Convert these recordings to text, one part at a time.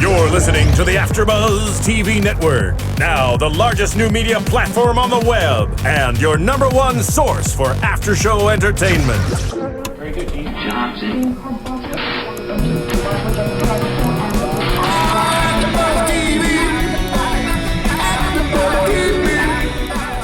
You're listening to the AFTERBUZZ TV network, now the largest new media platform on the web, and your #1 source for after-show entertainment. Very good, Keith. Johnson.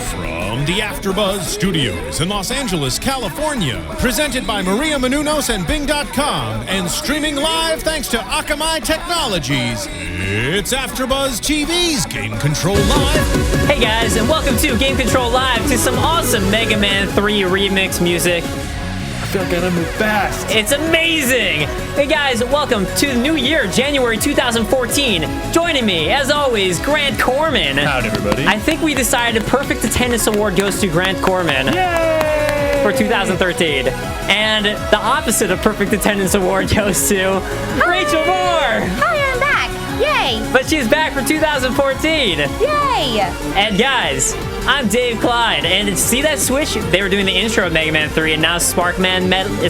From the AFTERBUZZ Studios in Los Angeles, California, presented by Maria Menounos and Bing.com, and streaming live thanks to Akamai Technologies, it's AFTERBUZZ TV's Game Control Live. Hey guys, and welcome to Game Control Live, to some awesome Mega Man 3 remix music. I feel like I gotta move fast. It's amazing! Hey guys, welcome to the new year, January 2014. Joining me, as always, Grant Kohrmann. Howdy, everybody. I think we decided Perfect Attendance Award goes to Grant Kohrmann. Yay! For 2013. And the opposite of Perfect Attendance Award goes to Raychul Moore. Hi, I'm back. Yay! But she's back for 2014. Yay! And guys, I'm Dave Klein, and see that switch? They were doing the intro of Mega Man 3, and now it's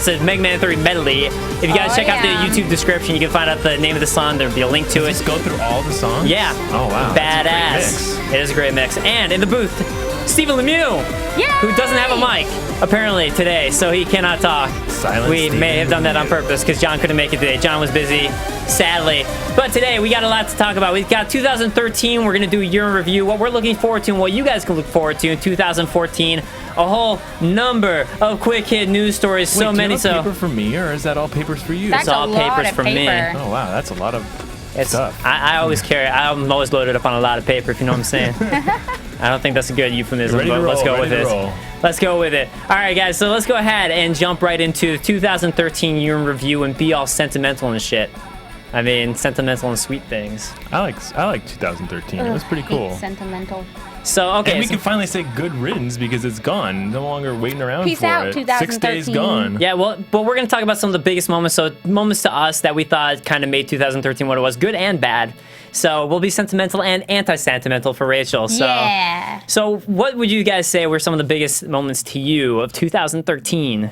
a Mega Man 3 medley. If you guys check out the YouTube description, you can find out the name of the song. There'll be a link to it. Just go through all the songs? Yeah. Oh, wow. Badass. It is a great mix. And in the booth, Stephen Lemieux, Yay! who doesn't have a mic, apparently, today, so he cannot talk. Silent We Steven. may have done that on purpose, because John couldn't make it today. John was busy, sadly. But today, we got a lot to talk about. We've got 2013. We're going to do a year in review, what we're looking forward to, and what you guys can look forward to in 2014. A whole number of quick hit news stories. Wait, So do many. you have paper for me, or is that all papers for you? That's It's all a lot papers of from me. paper. Oh, wow. That's a lot of stuff. I always carry. I'm always loaded up on a lot of paper, if you know what I'm saying. I don't think that's a good euphemism, Ready to but let's roll, go with ready it. to roll. Let's go with it. All right, guys. So let's go ahead and jump right into the 2013 year in review and be all sentimental and shit. I mean, sentimental and sweet things. I like 2013. It was pretty cool. It's sentimental. So okay, And we so- can finally say good riddance because it's gone. No longer waiting around Peace for out, it. 2013. 6 days gone. yeah. Well, but we're gonna talk about some of the biggest moments. So moments to us that we thought kind of made 2013 what it was, good and bad. So we'll be sentimental and anti-sentimental for Rachel. So. Yeah. So what would you guys say were some of the biggest moments to you of 2013?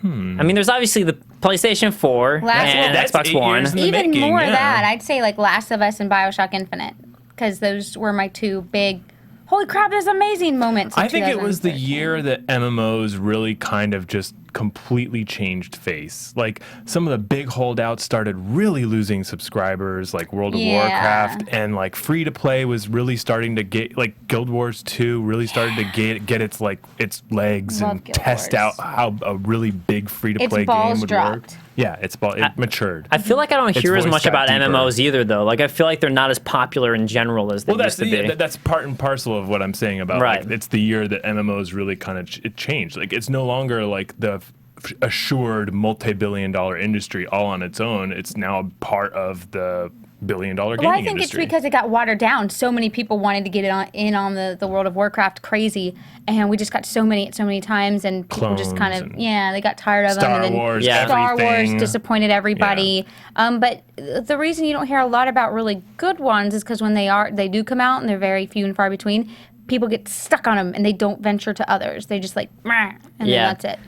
I mean, there's obviously the PlayStation 4 and That's Xbox 8 One. years in the Even making, more of yeah. that, I'd say like Last of Us and Bioshock Infinite, because those were my two big, holy crap, this is amazing moments. of I think it was the 2013. year that MMOs really kind of just completely changed face. Like some of the big holdouts started really losing subscribers, like World of Yeah. Warcraft, and like free to play was really starting to get, like Guild Wars 2 really started to get its legs Love and Guild test Wars. out how a really big free to Its play balls game would dropped. work. Yeah, it matured. I feel like I don't Its hear as voice much got about deeper. MMOs either, though. Like I feel like they're not as popular in general as they Well, used to be. that's part and parcel of what I'm saying about Right. like, it's the year that MMOs really kind of it changed. Like it's no longer like the assured multi-billion-dollar industry all on its own. It's now part of the billion-dollar gaming Well, I think industry. it's because it got watered down. So many people wanted to get in on the World of Warcraft crazy, and we just got so many times, and people just kind Clones of and they got tired of them. Star And then Wars, Yeah. Star Wars everything. disappointed everybody. But the reason you don't hear a lot about really good ones is because when they do come out, and they're very few and far between, people get stuck on them and they don't venture to others. They just like, "Meh," and Yeah. then that's it.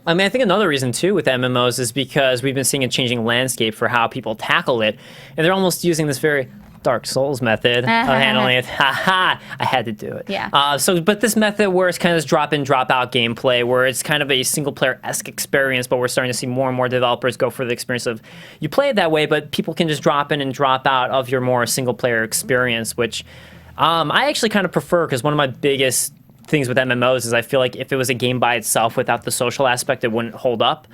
I mean, I think another reason too with MMOs is because we've been seeing a changing landscape for how people tackle it, and they're almost using this very Dark Souls method of handling it. Haha, I had to do it. Yeah. But this method where it's kind of this drop in, drop out gameplay, where it's kind of a single player-esque experience, but we're starting to see more and more developers go for the experience of you play it that way, but people can just drop in and drop out of your more single player experience, which I actually kind of prefer, because one of my biggest things with MMOs is I feel like if it was a game by itself without the social aspect, it wouldn't hold up.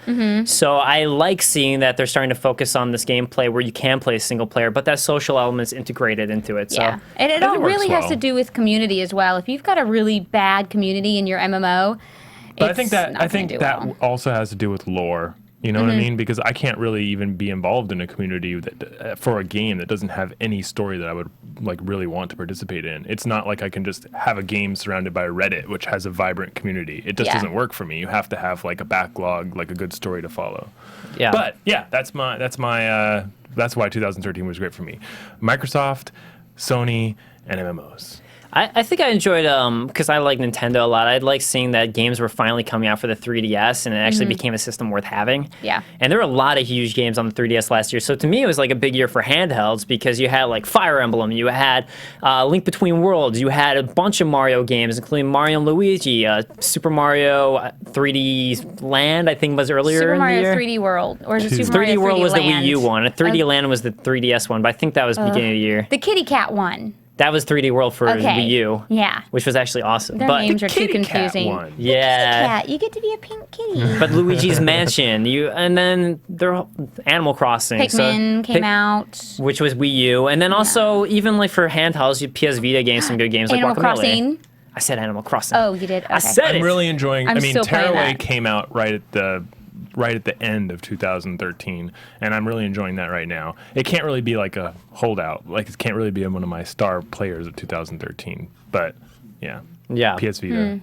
So I like seeing that they're starting to focus on this gameplay where you can play single player, but that social element's integrated into it. Yeah, So and it I all think it works really has well. to do with community as well. If you've got a really bad community in your MMO, But I it's think not gonna do that well. also has to do with lore. You know what I mean? Because I can't really even be involved in a community that for a game that doesn't have any story that I would like really want to participate in. It's not like I can just have a game surrounded by Reddit, which has a vibrant community. It just Yeah. doesn't work for me. You have to have like a backlog, like a good story to follow. yeah. But yeah, that's why 2013 was great for me. Microsoft, Sony, and MMOs. I think I enjoyed because I like Nintendo a lot. I like seeing that games were finally coming out for the 3DS, and it actually became a system worth having. Yeah. And there were a lot of huge games on the 3DS last year. So to me, it was like a big year for handhelds because you had like Fire Emblem, you had Link Between Worlds, you had a bunch of Mario games, including Mario and Luigi, Super Mario 3D Land, I think was earlier Super in the Mario year. 3D World, or is it Super 3D Mario World 3D was Land? the Wii U one. 3D Land was the 3DS one, but I think that was beginning of the year. The Kitty Cat one. That was 3D World for Okay. Wii U. Yeah. Which was actually awesome. Their but names are too Kitty Cat confusing. one. yeah. Cat, you get to be a pink kitty. But Luigi's Mansion, and then there Animal Crossing, Pikmin came out. which was Wii U, and then also even like for handhelds, you PS Vita games, some good games Animal like Guacamelee. Crossing. I said Animal Crossing. Oh, you did? Okay. I said I'm it. really enjoying. I'm I mean, still playing Tearaway that. came out right at the end of 2013, and I'm really enjoying that right now. It can't really be like a holdout. Like it can't really be one of my star players of 2013. But yeah, Yeah. PS Vita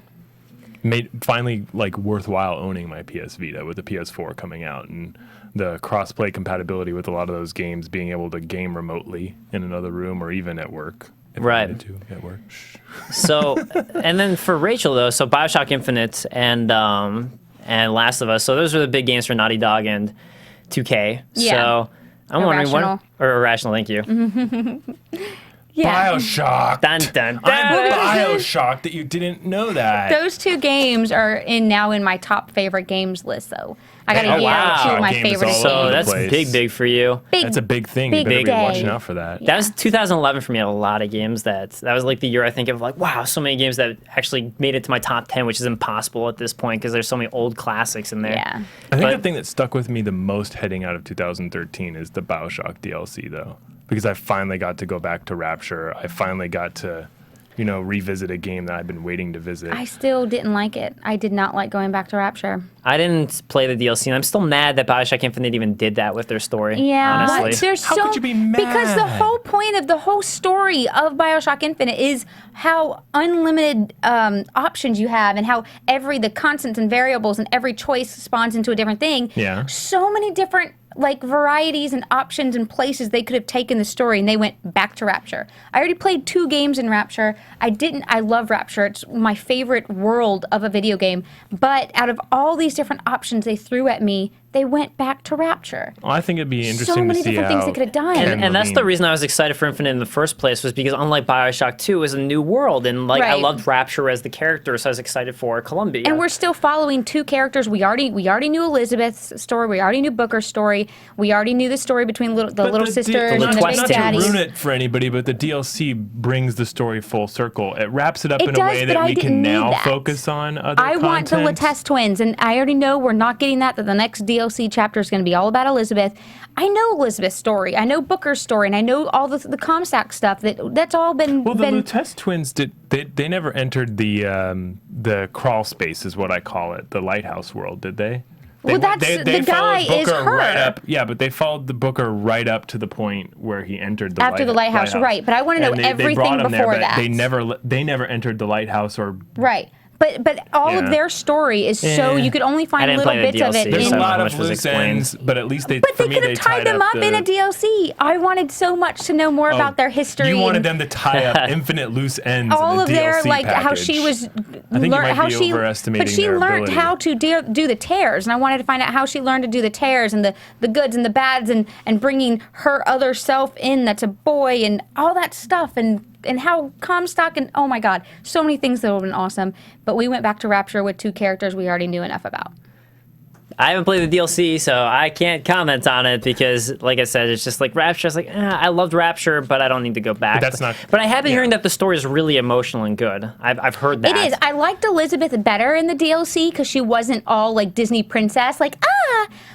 made finally like worthwhile owning my PS Vita with the PS4 coming out and the cross-play compatibility with a lot of those games, being able to game remotely in another room or even at work. If I Right. needed to at work. Shh. So, and then for Rachel though, so BioShock Infinite and Last of Us. So those are the big games for Naughty Dog and 2K. Yeah. So I'm wondering Irrational. or Irrational. Thank you. Yeah. BioShock. Dun dun I'm dun. BioShock that you didn't know that. Those two games are now in my top favorite games list, though. I got to Oh, hear wow. two of my Game is favorite all games. So over the that's place. big for you. Big, That's a big thing. big You better be day. watching out for that. That was 2011 for me. I had a lot of games that was like the year I think of like, wow, so many games that actually made it to my top 10, which is impossible at this point because there's so many old classics in there. Yeah. I think But- the thing that stuck with me the most heading out of 2013 is the BioShock DLC, though, because I finally got to go back to Rapture. I finally got to, revisit a game that I've been waiting to visit. I still didn't like it. I did not like going back to Rapture. I didn't play the DLC, and I'm still mad that BioShock Infinite even did that with their story. Yeah, honestly. but there's How so could you be because the mad? whole point of the whole story of BioShock Infinite is how unlimited options you have and how the constants and variables and every choice spawns into a different thing. Yeah. So many different varieties and options and places they could have taken the story, and they went back to Rapture. I already played 2 games in Rapture. I love Rapture. It's my favorite world of a video game. But out of all these different options they threw at me, they went back to Rapture. Well, I think it'd be interesting So many to see different things they could have done. And that's the Levine- reason I was excited for Infinite in the first place was because unlike BioShock 2, it was a new world, and I Right. loved Rapture as the character, so I was excited for Columbia. And we're still following 2 characters. We already knew Elizabeth's story. We already knew Booker's story. We already knew the story between the little sisters and the the big twist Not daddy. to ruin it for anybody, but the DLC brings the story full circle. It wraps it up It in does, a way but that I we didn't can need now that. focus on other I want the content. Latesse twins, and I already know we're not getting that the next DLC chapter is going to be all about Elizabeth. I know Elizabeth's story. I know Booker's story, and I know all the Comstock stuff. That's all been... Well, the Latesse twins they never entered the crawl space, is what I call it, the lighthouse world, did they? Well, that's- the guy followed is Booker her. right up. Yeah, but they followed the Booker right up to the point where he entered the After the lighthouse, right, but I wanna know And they everything brought him before but that. They never entered the lighthouse or. Right. But all of Yeah. their story is so you could only I find didn't little play the bits of DLC, it. There's so in- I a don't know lot how of much was loose explained. ends, but at least But for they me, could have tied tied them up in a the- DLC. I wanted so much to know more about their history. You wanted and them to tie up infinite loose ends. all in of the their DLC how she package. was I think you might how be she overestimating but she their learned ability. how to do the tears, and I wanted to find out how she learned to do the tears and the goods and the bads and bringing her other self in that's a boy and all that stuff and how Comstock and oh my god, so many things that would have been awesome. But we went back to Rapture with 2 characters we already knew enough about. I haven't played the DLC, so I can't comment on it because, like I said, it's just like Rapture. I was like, I loved Rapture, but I don't need to go back. But that's not- But I have been yeah. hearing that the story is really emotional and good. I've heard that. It is. I liked Elizabeth better in the DLC because she wasn't all like Disney princess,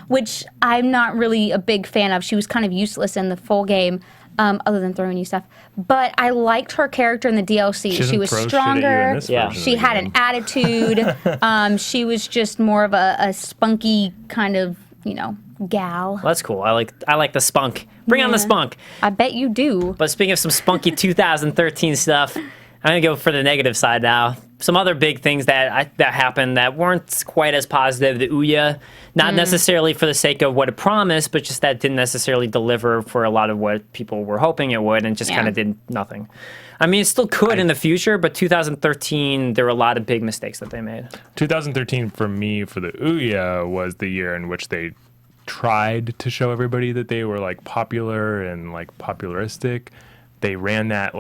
which I'm not really a big fan of. She was kind of useless in the full game, other than throwing you stuff. But I liked her character in the DLC. She doesn't was throw shit at you in stronger. this Yeah. version of She the had game. an attitude. She was just more of a spunky kind of, gal. Well, that's cool. I like the spunk. Bring on the Yeah. spunk. I bet you do. But speaking of some spunky 2013 stuff, I'm gonna go for the negative side now. some other big things that happened that weren't quite as positive. The Ouya, not necessarily for the sake of what it promised, but just that didn't necessarily deliver for a lot of what people were hoping it would, and just kind of did nothing. I mean, it still could in the future, but 2013, there were a lot of big mistakes that they made. 2013 for me, for the Ouya, was the year in which they tried to show everybody that they were like popular and like popularistic. They ran that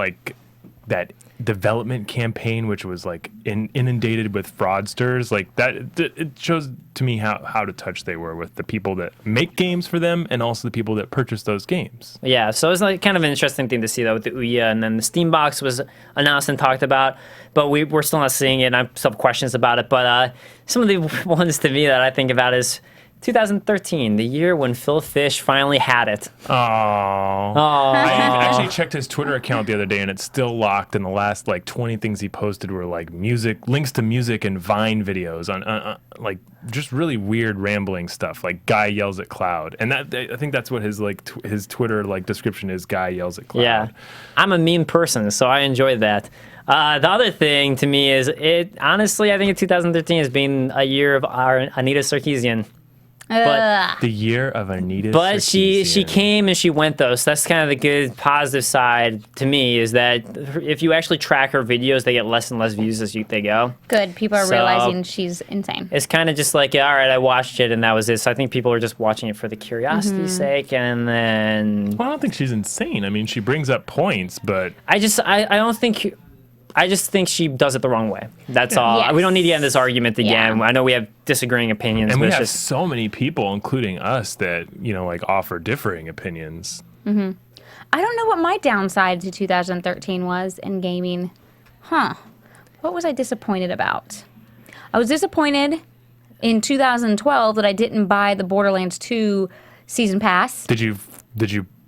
development campaign, which was like inundated with fraudsters. Like that, it shows to me how out of touch they were with the people that make games for them and also the people that purchase those games. Yeah, so it's like kind of an interesting thing to see though with the Ouya, and then the Steam box was announced and talked about, but we're still not seeing it, and I still have questions about it. But some of the ones to me that I think about is 2013, the year when Phil Fish finally had it. I actually checked his Twitter account the other day, and it's still locked. And the last like 20 things he posted were like music, links to music, and Vine videos on like just really weird rambling stuff. Like guy yells at cloud, and that I think that's what his like his Twitter like description is. Guy yells at cloud. Yeah, I'm a meme person, so I enjoyed that. The other thing to me is honestly, I think in 2013 has been a year of our Anita Sarkeesian. But the year of Anita. But she came and she went though, so that's kind of the good positive side to me, is that if you actually track her videos, they get less and less views as they go. Good. People are realizing she's insane. It's kind of just like, all right, I watched it and that was it. So I think people are just watching it for the curiosity's sake, and then. Well, I don't think she's insane. I mean, she brings up points, but I don't think. I just think she does it the wrong way. That's all. Yes. We don't need to get in this argument again. Yeah. I know we have disagreeing opinions, and but we it's have just so many people, including us, that like offer differing opinions. I don't know what my downside to 2013 was in gaming. What was I disappointed about? I was disappointed in 2012 that I didn't buy the Borderlands 2 season pass. Did you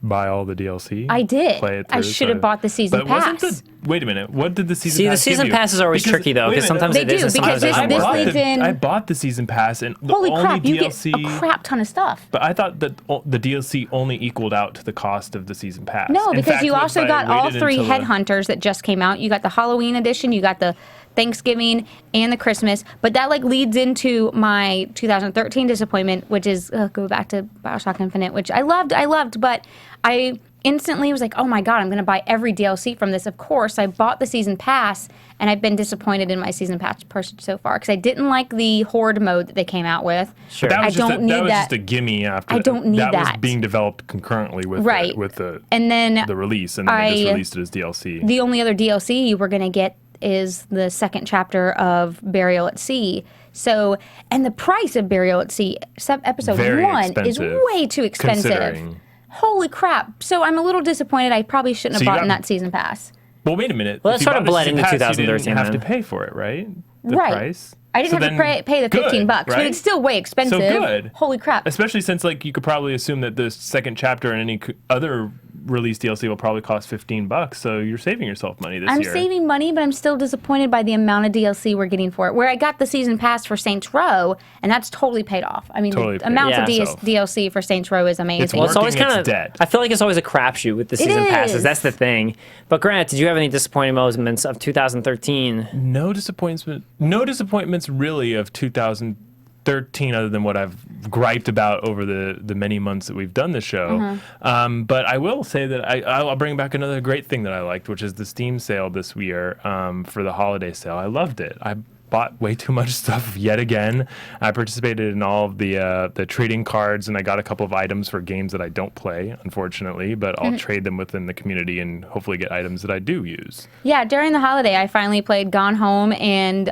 buy all the DLC? I did. Play it I through, should have bought the season pass. Wait a minute. What did the season See, pass the season give you? pass is always tricky though, because sometimes They it is do, and sometimes because it this doesn't work. leads in- I bought the season pass, and the Holy only crap, you DLC. get a crap ton of stuff. But I thought that the DLC only equaled out to the cost of the season pass. No, In because fact, you if also I got all waited 3 until the- Headhunters that just came out. You got the Halloween edition, you got the Thanksgiving, and the Christmas. But that like leads into my 2013 disappointment, which is go back to BioShock Infinite, which I loved, but I instantly was like, oh my god, I'm going to buy every DLC from this. Of course, I bought the season pass, and I've been disappointed in my season pass purchase so far because I didn't like the horde mode that they came out with. Sure. That was I don't need that was that. just a gimme after. I don't need that. that. was being developed concurrently with Right. the And then the release, and then they just released it as DLC. the only other DLC we're going to get is the second chapter of Burial at Sea. So, and the price of Burial at Sea, episode Very 1, is expensive, way too expensive. considering. Holy crap. So I'm a little disappointed. I probably shouldn't So have you bought got- that season pass. Well, wait a minute. Well, If that you sort of bought the bled season into pass, you 2013 didn't have then. to pay for it, right? The Right. price. I didn't So have to then- pay the $15, good, but right? it's still way expensive. So good. Holy crap. Especially since like you could probably assume that the second chapter and any other release DLC will probably cost $15, so you're saving yourself money this I'm year. saving money, but I'm still disappointed by the amount of DLC we're getting for it. Where I got the season pass for Saints Row, and that's totally paid off. I mean, Totally the paid amounts of off itself. DLC for Saints Row is amazing. Well, it's always Working kind its of. debt. I feel like it's always a crapshoot with the season passes. is. That's the thing. But Grant, did you have any disappointing moments of 2013? No disappointments really of 2013 other than what I've griped about over the many months that we've done the show. But I will say that I'll bring back another great thing that I liked, which is the Steam sale this year for the holiday sale. I loved it. I bought way too much stuff yet again. I participated in all of the trading cards, and I got a couple of items for games that I don't play, unfortunately, but I'll trade them within the community and hopefully get items that I do use. Yeah, during the holiday, I finally played Gone Home and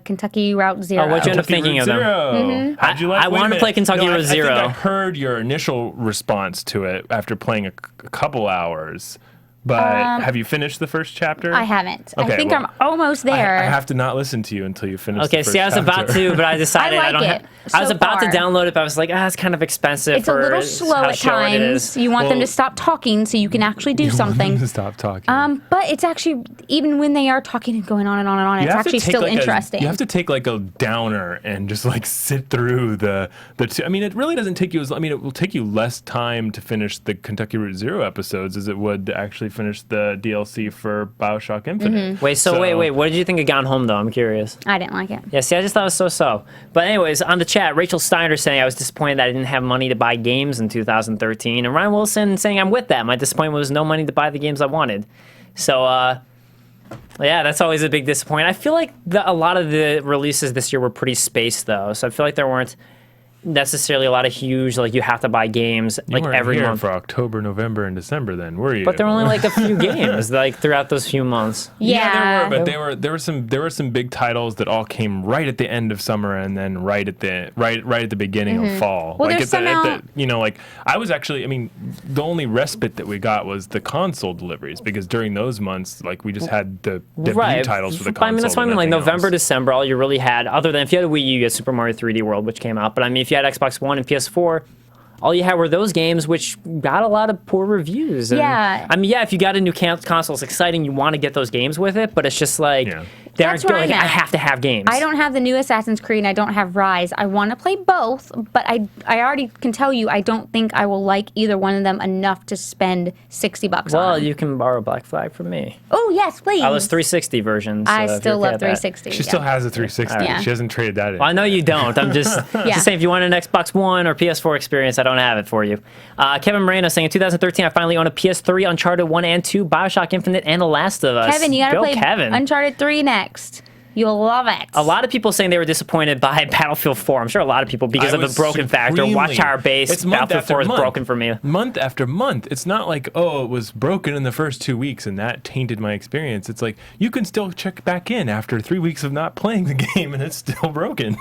Kentucky Route Zero. Oh, what'd you end up thinking of them? How'd you like? I wait a wanted to minute. play Kentucky Route I Zero. think I heard your initial response to it after playing a couple hours. But have you finished the first chapter? I haven't. Okay, I think well, I'm almost there. I have to not listen to you until you finish. Okay, the first see, I was about chapter. to, but I decided I I don't like have. it I was so about to far. download it, but I was like, it's kind of expensive. It's a for little slow how at short it is. times. You want them Well- to stop talking so you can actually do You want them something. to stop talking. But it's actually, even when they are talking and going on and on and on, You it's have to actually take, still like, interesting. You have to take like a downer and just like sit through the two. I mean, it really doesn't take you it will take you less time to finish the Kentucky Route Zero episodes as it would to actually finished the DLC for BioShock Infinite. Wait, wait. What did you think of Gone Home, though? I'm curious. I didn't like it. Yeah, see, I just thought it was so-so. But anyways, on the chat, Rachel Steiner saying I was disappointed that I didn't have money to buy games in 2013. And Ryan Wilson saying I'm with that. My disappointment was no money to buy the games I wanted. So, yeah, that's always a big disappointment. I feel like a lot of the releases this year were pretty spaced, though. So I feel like there weren't necessarily a lot of huge, like, you have to buy games You like weren't every here month. for October, November, and December then, were you? But there were only like a few games like throughout those few months. Yeah, there were, but there were some big titles that all came right at the end of summer and then right at the beginning of fall. Well, like there's some out- like I was actually, I mean, the only respite that we got was the console deliveries, because during those months, like, we just had the debut titles for the console. I mean, that's why I mean, like, November, December, all you really had, other than if you had a Wii U, you had Super Mario 3D World, which came out. But I mean, if you had Xbox One and PS4, all you had were those games, which got a lot of poor reviews. And, Yeah. I mean, yeah, if you got a new console, it's exciting. You want to get those games with it, but it's just like, they aren't That's where like, I'm I at. have to have games. I don't have the new Assassin's Creed and I don't have Rise. I want to play both, but I already can tell you I don't think I will like either one of them enough to spend $60 Well, on them. you can borrow Black Flag from me. Oh, yes, please. I was 360 version. So I if still you're love okay with that. 360. She still has a 360. Yeah. She hasn't traded that in. Well, I know you don't. I'm just, just saying, if you want an Xbox One or PS4 experience, I don't have it for you. Kevin Moreno saying, in 2013, I finally own a PS3, Uncharted 1 and 2, BioShock Infinite, and The Last of Us. Kevin, you got to Go, play Kevin. Uncharted 3 next. You'll love it. A lot of people saying they were disappointed by Battlefield 4. I'm sure a lot of people, because I of the was broken factor. Watch our base. It's month Battlefield after 4 is month. broken for me. Month after month. It's not like, oh, it was broken in the first 2 weeks and that tainted my experience. It's like, you can still check back in after 3 weeks of not playing the game and it's still broken.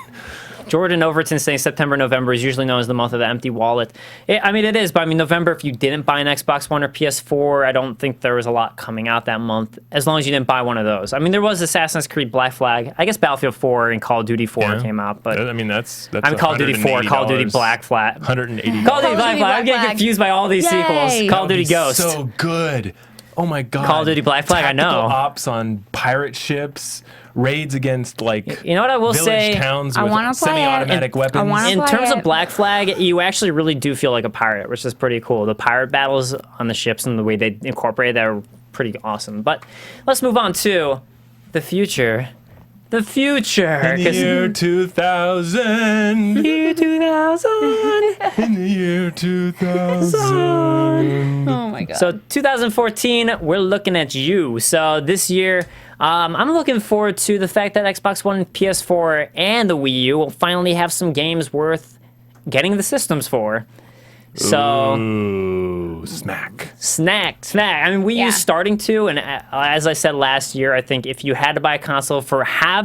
Jordan Overton saying September, November is usually known as the month of the empty wallet. I mean, it is, but I mean, November, if you didn't buy an Xbox One or PS4, I don't think there was a lot coming out that month, as long as you didn't buy one of those. I mean, there was Assassin's Creed Black Flag. I guess Battlefield 4 and Call of Duty 4 came out, but I mean, that's I mean, Call of Duty 4, Call of Duty Black Flag. $180. Call of Duty Black Flag. I'm getting confused by all these Yay. sequels. Call of Duty Ghost. So good. Oh my god. Call of Duty Black Flag, I know. Tactical ops on pirate ships, raids against, like, You know what I will village say? towns I with wanna play it. semi-automatic I weapons. wanna In play terms it. of Black Flag, you actually really do feel like a pirate, which is pretty cool. The pirate battles on the ships and the way they incorporate that are pretty awesome. But let's move on to the future. The future. In the year 2000. Year 2000. In the year 2000. Oh my god. So 2014, we're looking at you. So this year, I'm looking forward to the fact that Xbox One, PS4, and the Wii U will finally have some games worth getting the systems for. So Ooh, smack. snack. I mean, Wii Yeah. U's starting to, and as I said last year, I think if you had to buy a console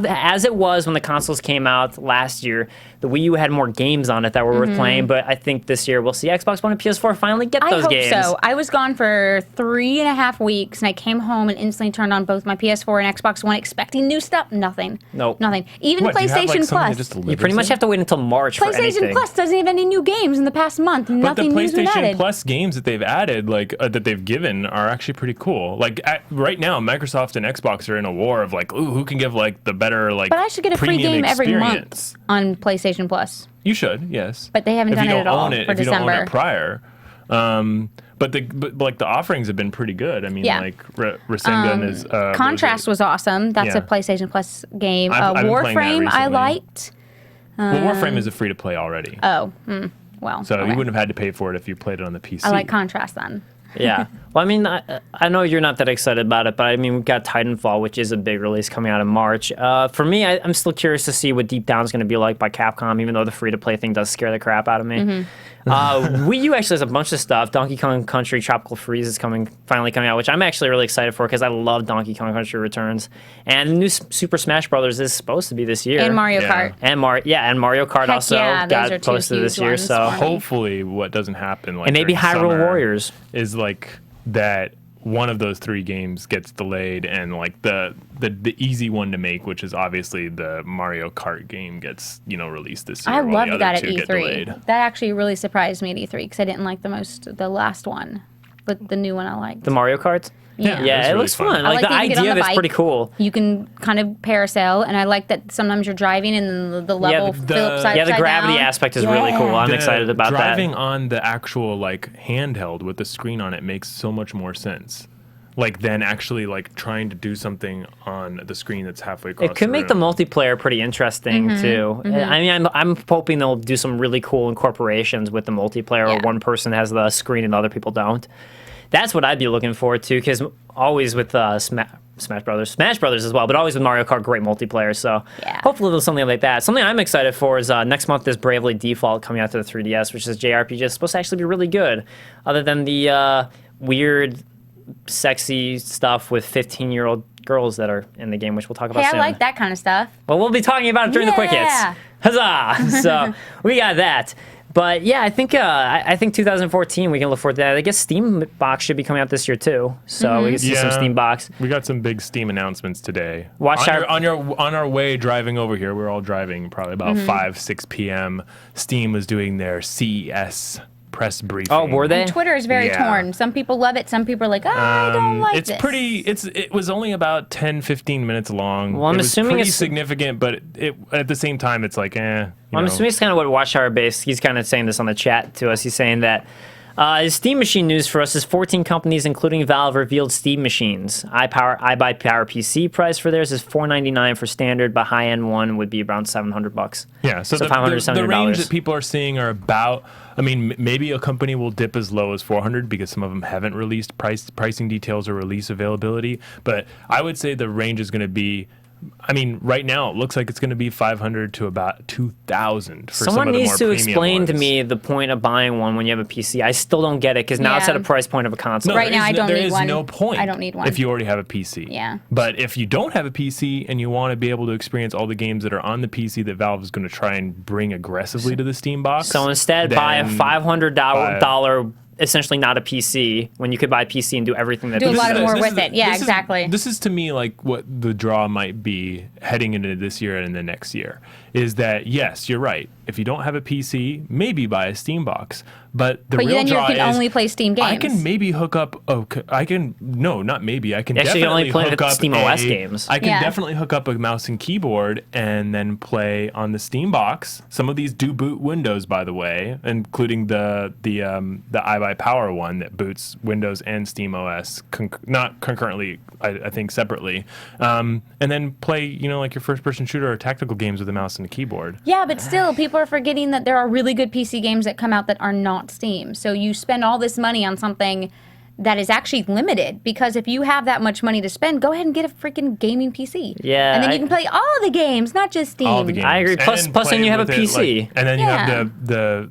as it was when the consoles came out last year, the Wii U had more games on it that were worth playing. But I think this year we'll see Xbox One and PS4 finally get I those hope games. so. I was gone for 3.5 weeks, and I came home and instantly turned on both my PS4 and Xbox One, expecting new stuff. Nothing. Nope. Nothing. Even What, do you have, like, PlayStation something that Plus. just You delivers pretty much it? have to wait until March for PlayStation anything. Plus doesn't have any new games in the past month. But the Nothing new's been PlayStation added. Plus games that they've added, like that they've given, are actually pretty cool. Like right now, Microsoft and Xbox are in a war of, like, ooh, who can give, like, the better, like, But I should get a free premium game every experience. month on PlayStation Plus. You should, yes. But they haven't if done you it don't at all own it, for if you don't own December. it prior. But like the offerings have been pretty good. I mean, Yeah. like Rasengan is Contrast was awesome. That's a Yeah. PlayStation Plus game. I've been playing that Warframe I recently. liked. well, Warframe is a free to play already, Oh, well. so okay. you wouldn't have had to pay for it if you played it on the PC. I like Contrast then. Yeah. Well, I mean, I know you're not that excited about it, but I mean, we've got Titanfall, which is a big release coming out in March. For me, I'm still curious to see what Deep Down is going to be like by Capcom, even though the free-to-play thing does scare the crap out of me. Wii U actually has a bunch of stuff. Donkey Kong Country Tropical Freeze is finally coming out, which I'm actually really excited for because I love Donkey Kong Country Returns. And the new Super Smash Brothers is supposed to be this year. And Mario Yeah. Kart. And Mario Kart Heck also yeah, those are got two posted this huge year. ones So for me. Hopefully, what doesn't happen, like, and maybe during Hyrule summer Warriors. is like that one of those three games gets delayed, and like the easy one to make, which is obviously the Mario Kart game, gets released this year. I while the loved that other at two get delayed. E3. That actually really surprised me at E3 because I didn't like the last one, but the new one I liked. The Mario Karts? Yeah. Yeah, It's it really looks fun. fun. I Like, like the that you can get on idea of the it's bike. pretty cool. You can kind of parasail, and I like that sometimes you're driving and then the level the- fill upside Yeah, the gravity down. aspect is really cool. I'm The excited about driving that. on the actual, like, handheld with the screen on it makes so much more sense. like then actually like trying to do something on the screen that's halfway across. It could make the room. multiplayer pretty interesting too. I mean, I'm hoping they'll do some really cool incorporations with the multiplayer, where one person has the screen and other people don't. That's what I'd be looking forward to, because always with Smash Brothers as well, but always with Mario Kart, great multiplayer. So hopefully there's something like that. Something I'm excited for is next month there's Bravely Default coming out to the 3DS, which is JRPG. It's supposed to actually be really good, other than the weird, sexy stuff with 15-year-old girls that are in the game, which we'll talk about Hey, soon. I like that kind of stuff. Well, we'll be talking about it during the Quick Hits. Huzzah! So we got that. But yeah, I think 2014 we can look forward to that. I guess Steam Box should be coming out this year too, so we can see some Steam Box. We got some big Steam announcements today. On our way driving over here. We're all driving probably about 5-6 p.m. Steam was doing their CES press briefing. Oh, were they? Twitter is very torn. Some people love it. Some people are like, I don't like this. It was only about 10-15 minutes long. Well, I'm assuming pretty it's significant, but at the same time, it's like, I'm assuming it's kind of what Watchtower Base, he's kind of saying this on the chat to us. He's saying that his Steam Machine news for us is 14 companies, including Valve, revealed Steam Machines. iBuy Power PC price for theirs is $499 for standard, but high-end one would be around $700. Yeah, so the range that people are seeing are about, I mean, maybe a company will dip as low as $400 because some of them haven't released pricing details or release availability, but I would say the range is going to be, I mean, right now it looks like it's going to be $500 to about $2,000 for some of the more premium ones. Someone needs to explain to me the point of buying one when you have a PC. I still don't get it, because now it's at a price point of a console. No, right now I don't need one. There is no point. I don't need one if you already have a PC. Yeah. But if you don't have a PC and you want to be able to experience all the games that are on the PC that Valve is going to try and bring aggressively to the Steam box, so instead buy a $500 essentially not a PC, when you could buy a PC and do everything that do a lot more with it. Yeah, exactly. This is to me like what the draw might be heading into this year and the next year, is that yes, you're right. If you don't have a PC, maybe buy a Steam box. But the real draw you can only play Steam games. I can maybe hook up. I can Actually, definitely only hook up Steam OS games. I can definitely hook up a mouse and keyboard and then play on the Steam box. Some of these do boot Windows, by the way, including the iBuy Power one that boots Windows and Steam OS, not concurrently, I think separately, and then play like your first-person shooter or tactical games with a mouse and a keyboard. Yeah, but still, people are forgetting that there are really good PC games that come out that are not Steam. So you spend all this money on something that is actually limited, because if you have that much money to spend, go ahead and get a freaking gaming PC. Yeah. And then you can play all the games, not just Steam. All the games. I agree. Plus then you have a PC. And then you have the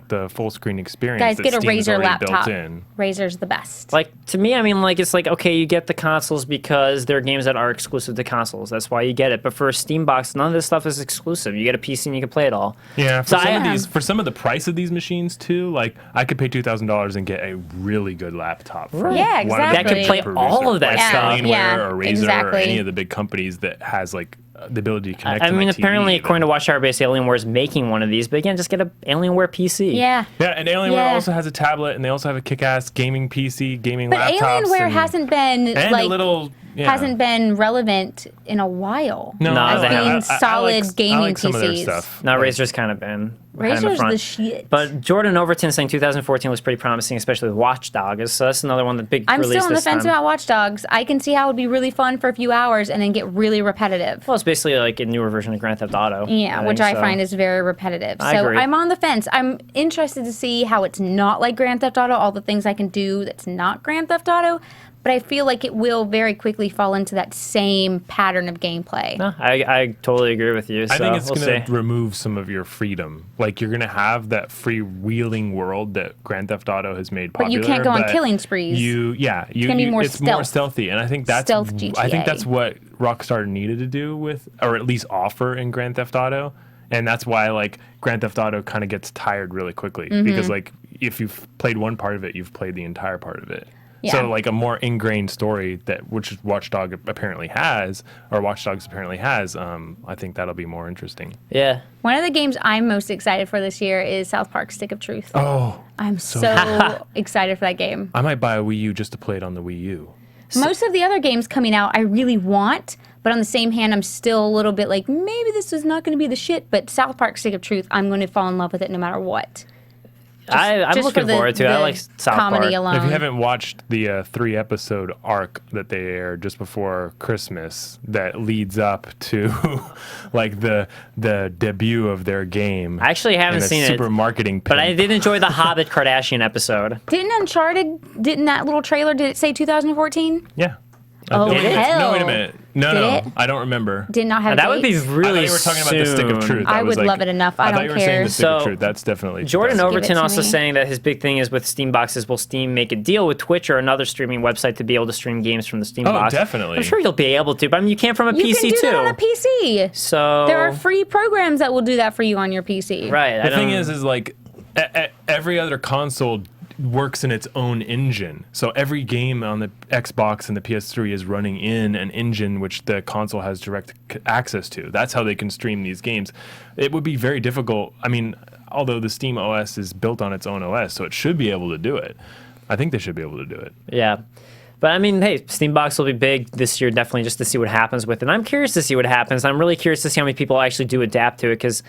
the full screen experience. Guys, get a Steam is Razer already laptop. built in. Razer's the best. Like, to me, I mean, like, it's like, okay, you get the consoles because there are games that are exclusive to consoles. That's why you get it. But for a Steam box, none of this stuff is exclusive. You get a PC and you can play it all. Yeah, for some of the price of these machines too, like I could pay $2,000 and get a really good laptop. Yeah, exactly. That could play all of that stuff. Alienware or Razer or any of the big companies that has like the ability to connect. I mean, to my apparently, TV, according to Watchtower Base, Alienware is making one of these. But again, just get an Alienware PC. Yeah. Yeah, and Alienware also has a tablet, and they also have a kick-ass gaming PC, gaming laptops. But Alienware hasn't been hasn't been relevant in a while. No, they haven't. Solid gaming some PCs. of their stuff. No, Razer's kind of been. Razer's the shit. But Jordan Overton saying 2014 was pretty promising, especially with Watch Dogs. So that's another one, the big I'm release still on the this fence time. about Watch Dogs. I can see how it would be really fun for a few hours and then get really repetitive. Well, it's basically like a newer version of Grand Theft Auto. Yeah, which I find is very repetitive. I So agree. I'm on the fence. I'm interested to see how it's not like Grand Theft Auto, all the things I can do that's not Grand Theft Auto. But I feel like it will very quickly fall into that same pattern of gameplay. No, I totally agree with you. So I think it's we'll going to remove some of your freedom. Like, you're going to have that freewheeling world that Grand Theft Auto has made popular. But you can't go on killing sprees. It's gonna be more it's more stealthy. And I think that's Stealth GTA. I think that's what Rockstar needed to do with, or at least offer in Grand Theft Auto. And that's why, like, Grand Theft Auto kind of gets tired really quickly. Because, like, if you've played one part of it, you've played the entire part of it. Yeah. So, like, a more ingrained story which Watch Dogs apparently has, I think that'll be more interesting. Yeah. One of the games I'm most excited for this year is South Park Stick of Truth. Oh. I'm so excited for that game. I might buy a Wii U just to play it on the Wii U. Most of the other games coming out I really want, but on the same hand, I'm still a little bit like, maybe this is not going to be the shit, but South Park Stick of Truth, I'm going to fall in love with it no matter what. I'm just looking for the- forward to it. I the like South comedy Park. alone. If you haven't watched the 3-episode arc that they aired just before Christmas, that leads up to like the debut of their game. I actually haven't and a seen super it, marketing. but I pimp. did enjoy the Hobbit Kardashian episode. Didn't that little trailer, did it say 2014? Yeah. Oh, Did it? hell. No, wait a minute. No, Did no, it? I don't remember. Did not have That would be dates? I really thought you were talking about the stick of soon. truth. I was would like, love it enough. I thought don't you were saying care. the stick of So, truth. That's definitely Jordan Give it Overton to also me. saying that his big thing is with Steam boxes, will Steam make a deal with Twitch or another streaming website to be able to stream games from the Steam Oh, box? definitely. I'm sure you'll be able to, but I mean, you can from a You PC can do too. that on a PC. So There are free programs that will do that for you on your PC. right. The thing is like every other console works in its own engine. So every game on the Xbox and the PS3 is running in an engine which the console has direct access to. That's how they can stream these games. It would be very difficult. I mean, although the Steam OS is built on its own OS, so it should be able to do it. I think they should be able to do it. Yeah. But I mean, hey, Steam Box will be big this year, definitely, just to see what happens with it. And I'm curious to see what happens. I'm really curious to see how many people actually do adapt to it, because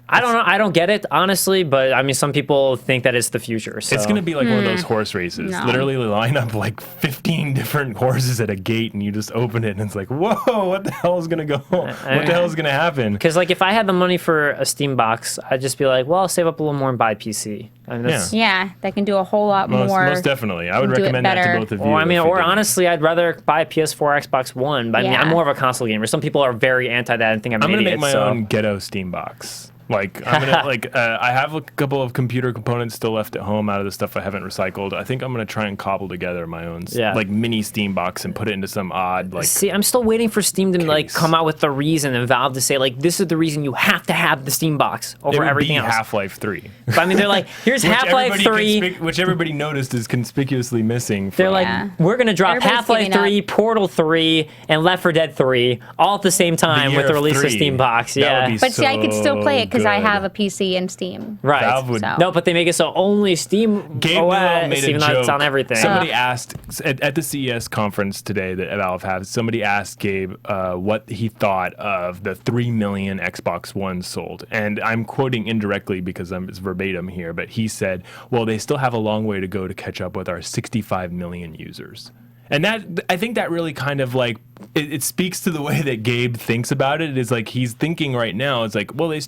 I don't know. I don't get it, honestly, but I mean, some people think that it's the future. So. It's going to be like one of those horse races. No. Literally line up like 15 different horses at a gate and you just open it and it's like, whoa, what the hell is going to go? What the hell is going to happen? Because, like, if I had the money for a Steam Box, I'd just be like, well, I'll save up a little more and buy a PC. I mean, that's, Yeah, that can do a whole lot more. Most definitely. I would do it recommend that to better. both of you. Or, I mean, if you or didn't. honestly, I'd rather buy a PS4 or Xbox One. But I mean, Yeah. I'm more of a console gamer. Some people are very anti that and think I'm I'm an going to idiot. make my so. own ghetto Steam box. Like, I'm gonna I have a couple of computer components still left at home out of the stuff I haven't recycled. I think I'm gonna try and cobble together my own like mini Steam box and put it into some odd like. See, I'm still waiting for Steam to like case. come out with the reason and Valve to say like this is the reason you have to have the Steam Box It over would everything be else. Half-Life 3. But I mean, they're like, here's Which Half-Life everybody 3. which everybody noticed is conspicuously missing. They're From, like, Yeah. we're gonna drop Everybody's Half-Life giving up. 3, Portal 3, and Left 4 Dead 3 all at the same time year with the of release of 3. Steam Box. That Yeah. would be But see, I could still play it because I good. have a PC and Steam. Right. Valve would- So- No, but they make it so only Steam Gabe OS, Newell made a even though joke. it's on everything. Somebody asked at the CES conference today that Valve had. Somebody asked Gabe what he thought of the 3 million Xbox Ones sold, and I'm quoting indirectly because it's verbatim here. But he said, "Well, they still have a long way to go to catch up with our 65 million users." And that, I think that really kind of like it speaks to the way that Gabe thinks about it. It is like he's thinking right now. It's like, well, they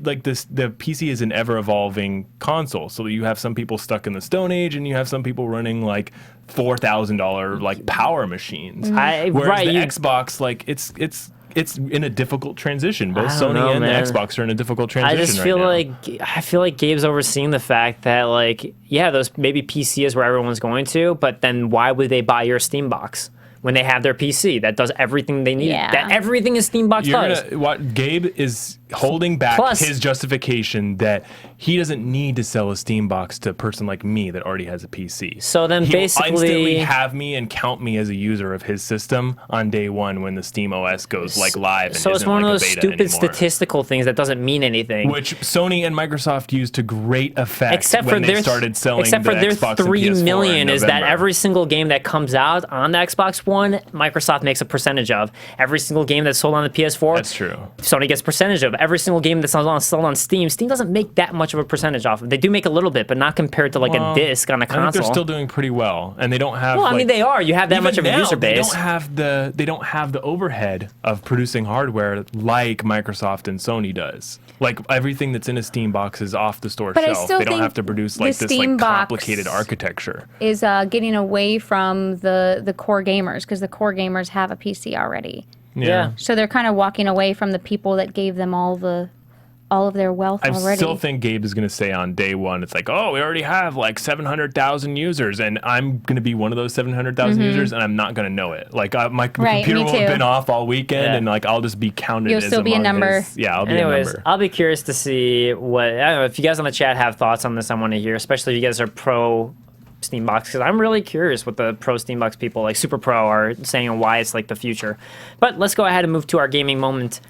like this. The PC is an ever evolving console, so you have some people stuck in the Stone Age, and you have some people running like $4,000 like power machines. Whereas right, the you- Xbox, like it's in a difficult transition. Both I don't Sony know, and man. the Xbox are in a difficult transition. I just feel right now. I feel like Gabe's overseeing the fact that like yeah, those maybe PC is where everyone's going to, but then why would they buy your Steam Box when they have their PC that does everything they need? Yeah. That everything is Steam Box does. What Gabe is holding back Plus- his justification that he doesn't need to sell a Steam box to a person like me that already has a PC. So then He will basically- instantly have me and count me as a user of his system on day one when the Steam OS goes like live. And So it's isn't one like of a those beta stupid anymore. statistical things that doesn't mean anything. Which Sony and Microsoft used to great effect except when for they their started selling except the for their Xbox and 3 PS4 million in is that November. every single game that comes out on the Xbox One, Microsoft makes a percentage of. Every single game that's sold on the PS4, That's true. Sony gets a percentage of. Every single game that's sold on Steam doesn't make that much of a percentage off. They do make a little bit, but not compared to like a disc on a I think console. they're still doing pretty well, and they don't have. Well, I like- mean, they are. You have that Even much of a now, user base. They don't have the overhead of producing hardware like Microsoft and Sony does. Like everything that's in a Steam box is off the store But I shelf. still They don't think have to produce the like this Steam like box complicated architecture. Is getting away from the core gamers because the core gamers have a PC already. Yeah. So they're kind of walking away from the people that gave them all of their wealth I already. still think Gabe is going to say on day one, it's like, oh, we already have like 700,000 users, and I'm going to be one of those 700,000 users, and I'm not going to know it. Like my Mm-hmm. Right, computer me will have too. been off all weekend, Yeah. and like I'll just be counted. You'll as still be a among number. Yeah, I'll be a Anyways, number. I'll be curious to see what I don't know if you guys on the chat have thoughts on this. I want to hear, especially if you guys are pro Steam Box, because I'm really curious what the pro Steam Box people, like Super Pro, are saying and why it's like the future. But let's go ahead and move to our gaming moment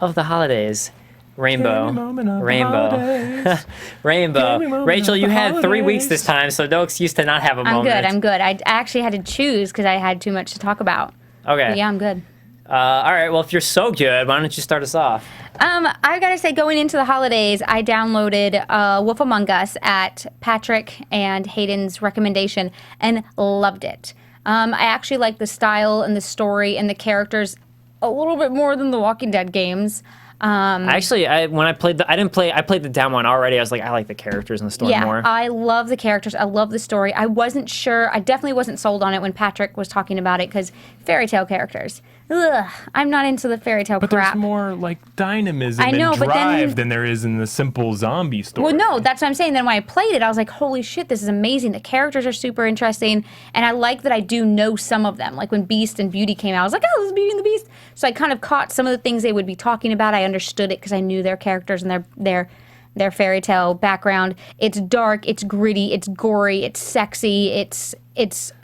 of the holidays. Rainbow. Gaming moment of the Rainbow. holidays. Rainbow. Gaming moment Rachel, of you the had 3 weeks holidays. this time, so no excuse to not have a I'm moment. good. I'm good. I actually had to choose because I had too much to talk about. Okay. But yeah, I'm good. All right, well, if you're so good, why don't you start us off? I gotta say, going into the holidays, I downloaded Wolf Among Us at Patrick and Hayden's recommendation and loved it. I actually like the style and the story and the characters a little bit more than the Walking Dead games. Actually, when I played I played the demo one already. I was like, I like the characters and the story more. I love the characters. I love the story. I wasn't sure. I definitely wasn't sold on it when Patrick was talking about it because fairy tale characters. Ugh, I'm not into the fairy tale But crap. there's more like dynamism I know, and but drive then- than there is in the simple zombie story. Well, no, that's what I'm saying. Then when I played it, I was like, holy shit, this is amazing. The characters are super interesting. And I like that I do know some of them. Like when Beast and Beauty came out, I was like, oh, this is Beauty and the Beast. So I kind of caught some of the things they would be talking about. I understood it because I knew their characters and their fairy tale background. It's dark, it's gritty, it's gory, it's sexy, it's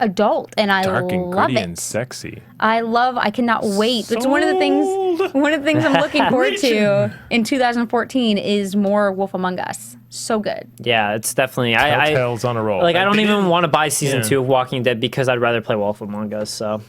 adult, and I Dark and love gritty it. and sexy. I cannot wait. It's one of the things I'm looking forward to in 2014 is more Wolf Among Us. So good. Yeah, it's definitely. Telltale's on a roll. Like, I don't They even didn't- want to buy season yeah. 2 of Walking Dead because I'd rather play Wolf Among Us. So,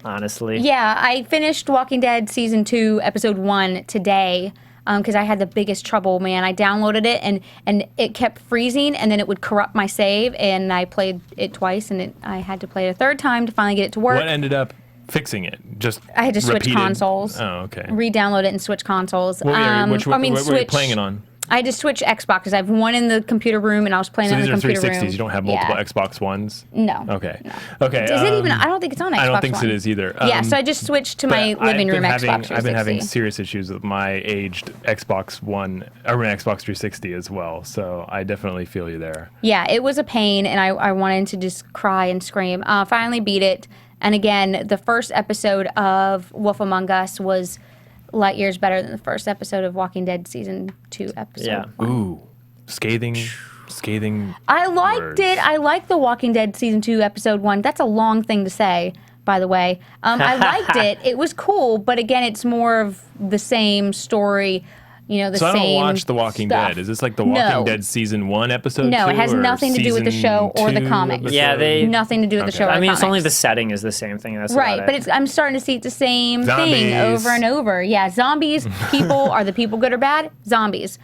honestly, Yeah, I finished Walking Dead season 2, episode 1 today. Because I had the biggest trouble, man. I downloaded it and it kept freezing, and then it would corrupt my save, and I played it twice, and I had to play it a third time to finally get it to work. What ended up fixing it? Just I had to switch repeated- consoles. Oh, okay. Re-download it and switch consoles. What were you switch. playing it on? I had to switch Xboxes. I have one in the computer room, and I was playing So it in these the are computer 360s. room. You don't have multiple Yeah. Xbox Ones? No. Okay. No. Okay. Is it even? I don't think it's on Xbox I don't think One. it is either. Yeah, so I just switched to my but living room I've Xbox 360. been having serious issues with my aged Xbox One or my Xbox 360 as well. So I definitely feel you there. Yeah, it was a pain, and I wanted to just cry and scream. Finally beat it, and again, the first episode of Wolf Among Us was light years better than the first episode of Walking Dead season 2 episode. Yeah. Ooh, scathing. I liked words. it. I liked the Walking Dead season 2 episode 1. That's a long thing to say, by the way. I liked it. It was cool, but again, it's more of the same story. You know, the So same I don't watch The Walking stuff. Dead. Is this like The Walking Dead season 1 episode? No, 2, it has or nothing to do with the season show or the 2 comics. Yeah, episode? Nothing to do with the Okay. show or I the mean, it's only the comics. setting is the same thing. That's Right, about but it. I'm starting to see the same thing Zombies. over and over. Yeah, zombies, people, are the people good or bad? Zombies.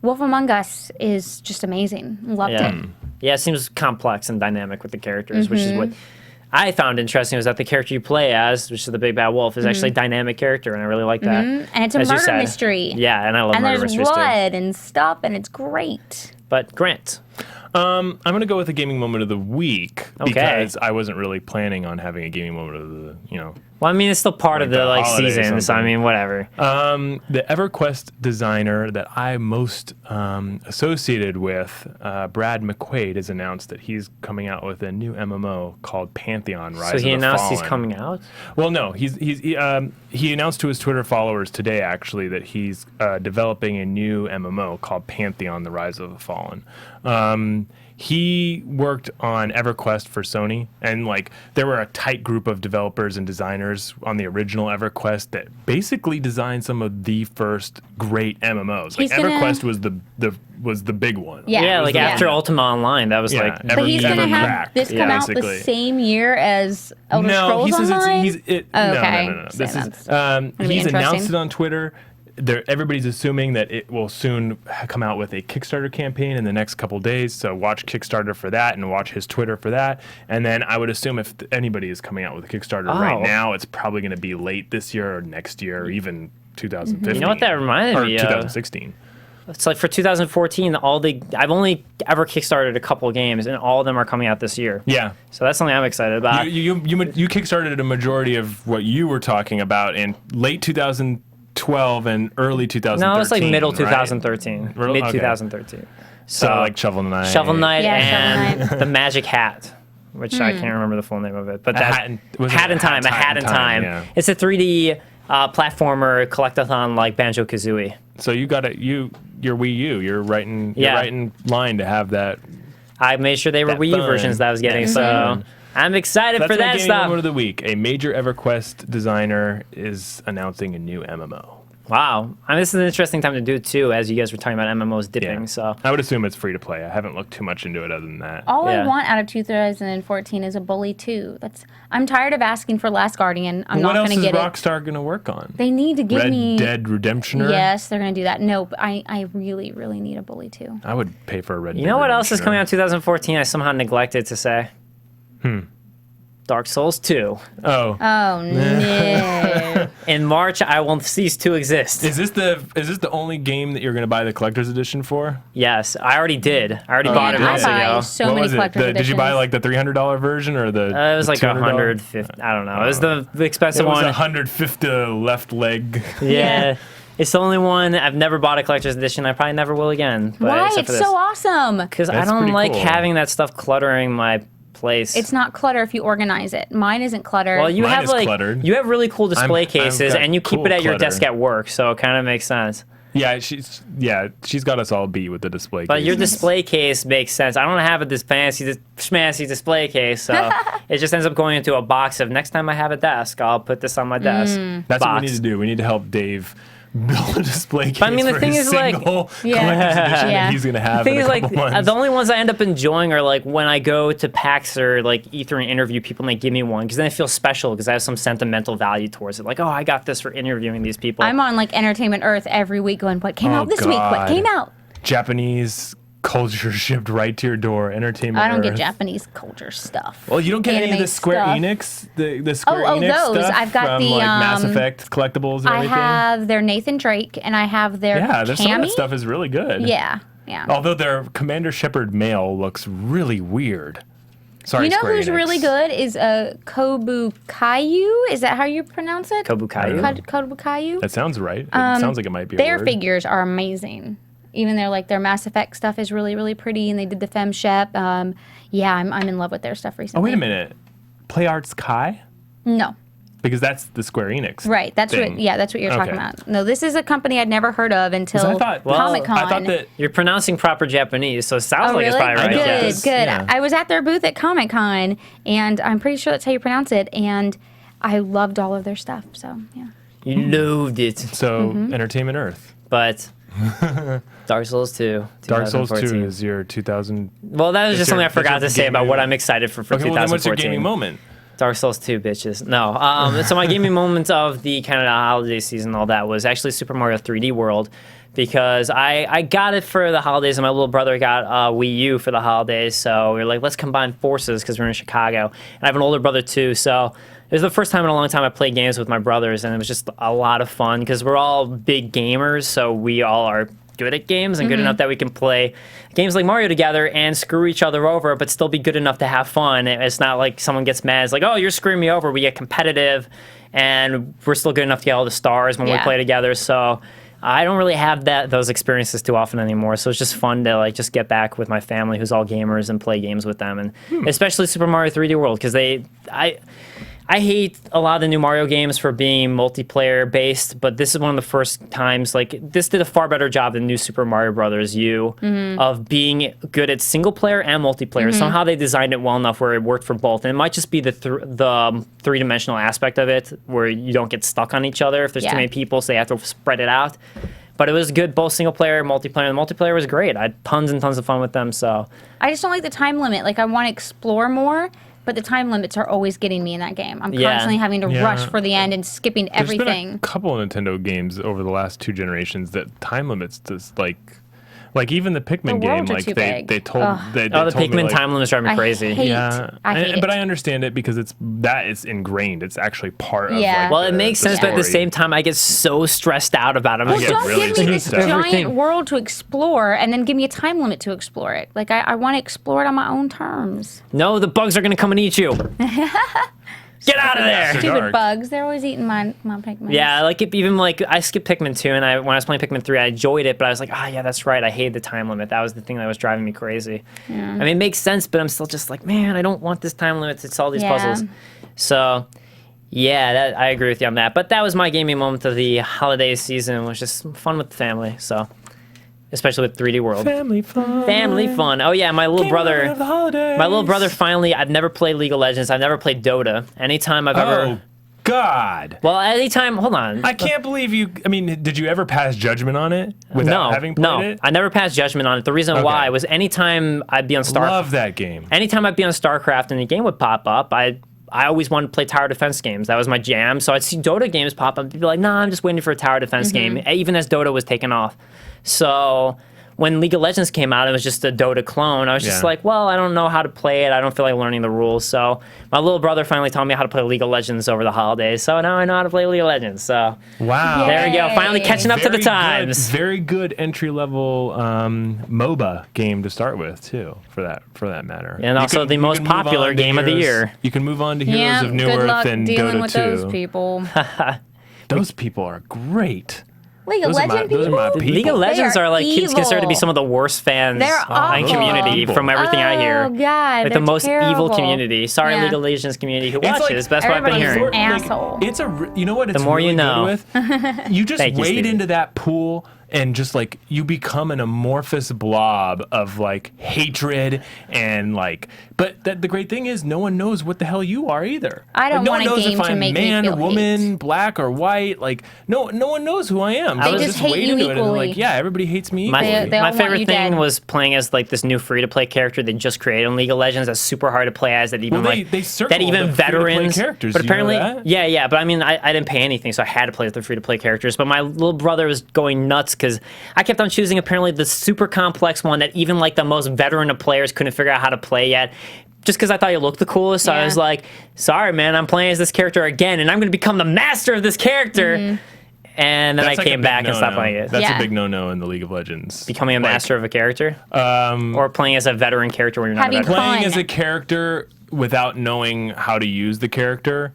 Wolf Among Us is just amazing. Loved Yeah. it. Yeah, it seems complex and dynamic with the characters, which is what Mm-hmm. I found interesting was that the character you play as, which is the Big Bad Wolf, is actually a dynamic character, and I really like that. And it's a As you murder said. mystery. Yeah, and I love And murder there's mysteries too. blood and stuff, and it's great. But Grant, I'm going to go with a gaming moment of the week Okay. because I wasn't really planning on having a gaming moment of the, well, I mean, it's still part of Like the the holiday or season, so I something. mean, whatever. The EverQuest designer that I most associated with, Brad McQuaid, has announced that he's coming out with a new MMO called Pantheon: Rise So of he the announced he's Fallen. coming out. Well, no, he announced to his Twitter followers today actually that he's developing a new MMO called Pantheon: The Rise of the Fallen. He worked on EverQuest for Sony, and there were a tight group of developers and designers on the original EverQuest that basically designed some of the first great MMOs. He's gonna- EverQuest was the big one. Yeah. Yeah, it was like the after one. Ultima Online, that was Yeah, like. But he's going to have Evercracked, this come out the basically. same year as Elder No, Scrolls he says Online? no. So This that's is gonna be he's announced interesting. it on Twitter. Everybody's assuming that it will soon come out with a Kickstarter campaign in the next couple days. So watch Kickstarter for that and watch his Twitter for that. And then I would assume if anybody is coming out with a Kickstarter right Oh. now, it's probably going to be late this year or next year or even 2015. You know what that reminded or me of? 2016. It's like for 2014, I've only ever kickstarted a couple of games, and all of them are coming out this year. Yeah. So that's something I'm excited about. You kickstarted a majority of what you were talking about in late 2012 and early 2013. No, it's like middle right? 2013, Okay. mid 2013. So like Shovel Knight. Shovel Knight Yeah, and Shovel Knight. the Magic Hat, which I can't remember the full name of it, but that's was it Hat in Time. A Hat in Time. yeah. It's a 3D platformer collectathon like Banjo Kazooie. So you got it. Your Wii U. You're right in line to have that. I made sure they were That Wii U fun. versions that I was getting, That so fun. I'm excited That's for my that gaming stuff. moment of the week. A major EverQuest designer is announcing a new MMO. Wow. I mean, this is an interesting time to do it, too, as you guys were talking about MMOs dipping, so. I would assume it's free to play. I haven't looked too much into it other than that. All I Yeah. want out of 2014 is a Bully 2. I'm tired of asking for Last Guardian. I'm What not else going is to get it. Rockstar going to work on? They need to give Red me. Dead Redemptioner? Yes, they're going to do that. No, but I really, really need a Bully 2. I would pay for a Red Dead You know what else is Redemptioner. coming out in 2014 I somehow neglected to say? Dark Souls 2. Oh. Oh, no. In March, I will cease to exist. Is this the only game that you're going to buy the collector's edition for? Yes, I already did. I already bought it I months buy ago. so What many was it? collector's editions. Did you buy like the $300 version or the? It was the like $200? 150. I don't know. It was the expensive It was one. 150 left leg. Yeah. It's the only one. I've never bought a collector's edition. I probably never will again. Why? It's so awesome. Because I That's don't pretty like cool. having that stuff cluttering my place. It's not clutter if you organize it. Mine isn't clutter. Well, you Mine have is like cluttered. you have really cool display I've cases, got and you keep cool it at your clutter. desk at work, so it kind of makes sense. Yeah, she's got us all beat with the display. But your cases. display case makes sense. I don't have this fancy, schmancy display case, so it just ends up going into a box of next time I have a desk, I'll put this on my desk. That's what box. we need to do. We need to help Dave build a display case I mean, the for thing his is, like- single Yeah. collector's edition Yeah. that he's gonna have The thing in is, a like, couple months. the only ones I end up enjoying are like when I go to PAX or like E3 and interview people and they give me one, because then I feel special because I have some sentimental value towards it. Like, oh, I got this for interviewing these people. I'm on like Entertainment Earth every week going, what came Oh, out this week? What God. came out? Japanese culture shipped right to your door. Entertainment. I don't get Earth. Japanese culture stuff. Well, you don't get any of Anime the Square stuff. Enix, the Square Oh, Enix those. stuff I've got from the, like Mass Effect collectibles and I everything. have their Nathan Drake and I have their Yeah, there's some of Cammy. that stuff is really good. Yeah, yeah. Although their Commander Shepard male looks really weird. Sorry, You know Square who's Enix. really good is Kobukayu. Is that how you pronounce it? Kobukayu? Kobukayu. That sounds right. It sounds like it might be a Their word. figures are amazing. Even their Mass Effect stuff is really, really pretty, and they did the Femme Shep. Yeah, I'm in love with their stuff recently. Oh, wait a minute. Play Arts Kai? No, Because that's the Square Enix. right. That's thing. what. Yeah, that's what you're talking Okay. about. No, this is a company I'd never heard of until I thought- well, Comic Con. I thought that You're pronouncing proper Japanese, so it sounds Oh, like really? it's probably right. Good, Yes. good. Yeah. I was at their booth at Comic Con, and I'm pretty sure that's how you pronounce it. And I loved all of their stuff. So yeah. You loved it. So, Mm-hmm. Entertainment Earth. But Dark Souls 2. Dark Souls 2 2014. is your 2000. Well, that was just your- something I that's your forgot to say about gaming- what I'm excited for Okay, well, 2014. then what's your gaming moment? Dark Souls 2, bitches. No. So my gaming moment of the kind of holiday season, all that, was actually Super Mario 3D World, because I got it for the holidays, and my little brother got Wii U for the holidays. So we were like, let's combine forces because we're in Chicago, and I have an older brother too. So it was the first time in a long time I played games with my brothers, and it was just a lot of fun because we're all big gamers, so we all are good at games and good enough that we can play games like Mario together and screw each other over, but still be good enough to have fun. It's not like someone gets mad. It's like, oh, you're screwing me over. We get competitive, and we're still good enough to get all the stars when we Yeah. play together. So I don't really have those experiences too often anymore. So it's just fun to like just get back with my family who's all gamers and play games with them, and especially Super Mario 3D World, because I hate a lot of the new Mario games for being multiplayer based, but this is one of the first times, like, this did a far better job than New Super Mario Bros. U of being good at single player and multiplayer. Somehow they designed it well enough where it worked for both. And it might just be the three-dimensional aspect of it where you don't get stuck on each other if there's Yeah. too many people, so they have to spread it out. But it was good, both single player and multiplayer. And the multiplayer was great. I had tons and tons of fun with them, so... I just don't like the time limit. Like, I want to explore more, but the time limits are always getting me in that game. I'm Yeah. constantly having to Yeah. rush for the end and skipping There's been everything. a couple of Nintendo games over the last 2 generations that time limits just like even the Pikmin The game, worlds are like too they big. they told Ugh. they Oh, the told me, Pikmin like, time limits drive me I crazy. hate- Yeah, I hate but it. I understand it because that is ingrained. It's actually part of. Yeah. Like, Well, it makes sense, but at the story. same time, I get so stressed out about it. I'm Well, just get don't really give me this stressed out. giant Everything. world to explore and then give me a time limit to explore it. Like, I want to explore it on my own terms. no, the bugs are gonna come and eat you. Get out of there. After Stupid dark. bugs. They're always eating my Pikmin. Yeah, like even like I skipped Pikmin 2, and when I was playing Pikmin 3, I enjoyed it, but I was like, yeah, that's right. I hated the time limit. That was the thing that was driving me crazy. I mean, it makes sense, but I'm still just like, man, I don't want this time limit to solve these Yeah. puzzles. So, yeah, I agree with you on that. But that was my gaming moment of the holiday season. Was just fun with the family. So, especially with 3D World. Family fun. Family fun. Oh yeah, my little brother. Of the holidays. My little brother finally. I've never played League of Legends. I've never played Dota. Anytime I've ever. Oh God. Well, anytime. Hold on. I can't believe you. I mean, did you ever pass judgment on it without having played it? I never passed judgment on it. The reason why was anytime I'd be on Love that game. Anytime I'd be on StarCraft and a game would pop up, I always wanted to play tower defense games. That was my jam. So I'd see Dota games pop up and be like, nah, I'm just waiting for a tower defense game, even as Dota was taking off. So when League of Legends came out, it was just a Dota clone. I was just like, well, I don't know how to play it. I don't feel like learning the rules. So my little brother finally taught me how to play League of Legends over the holidays. So now I know how to play League of Legends. So wow. There we go. Finally catching up to the times. Very good entry-level MOBA game to start with, too, for that matter. And also the most popular game of the year. You can move on to Heroes of New good Earth luck and dealing Dota with 2. those people. Those people are great. League of Legends Those are my people? people. League of Legends are are like evil. considered to be some of the worst fans They're in awful. community from everything I hear. Oh, God, Like they're the most evil terrible. community. Sorry, Yeah. League of Legends community who It's watches. like That's what I've been everybody's hearing. an asshole. It's you know what? It's more really you know. good with. You just Thank you, wade Steven. into that pool and just like you become an amorphous blob of like hatred and like. But the great thing is, no one knows what the hell you are either. I don't like, no want a one knows game if to I'm make me man, feel woman, hate. black or white. Like no one knows who I am. They So just hate wade you into it and equally. like, yeah, everybody hates me My, equally. They all my want favorite you thing dead. was playing as like this new free-to-play character they just created in League of Legends that's super hard to play as. That even Well, like they circle that even the free-to-play veterans. characters. But Do you know apparently, that? yeah. But I mean, I didn't pay anything, so I had to play with the free-to-play characters. But my little brother was going nuts because I kept on choosing apparently the super complex one that even like the most veteran of players couldn't figure out how to play yet. Just because I thought it looked the coolest, so I Yeah. was like, sorry, man, I'm playing as this character again, and I'm going to become the master of this character. And then That's I like a came big back and stopped no-no. playing it. That's Yeah. a big no-no in the League of Legends. Becoming a master of a character? Or playing as a veteran character when you're not a Having veteran? Playing fun. as a character without knowing how to use the character.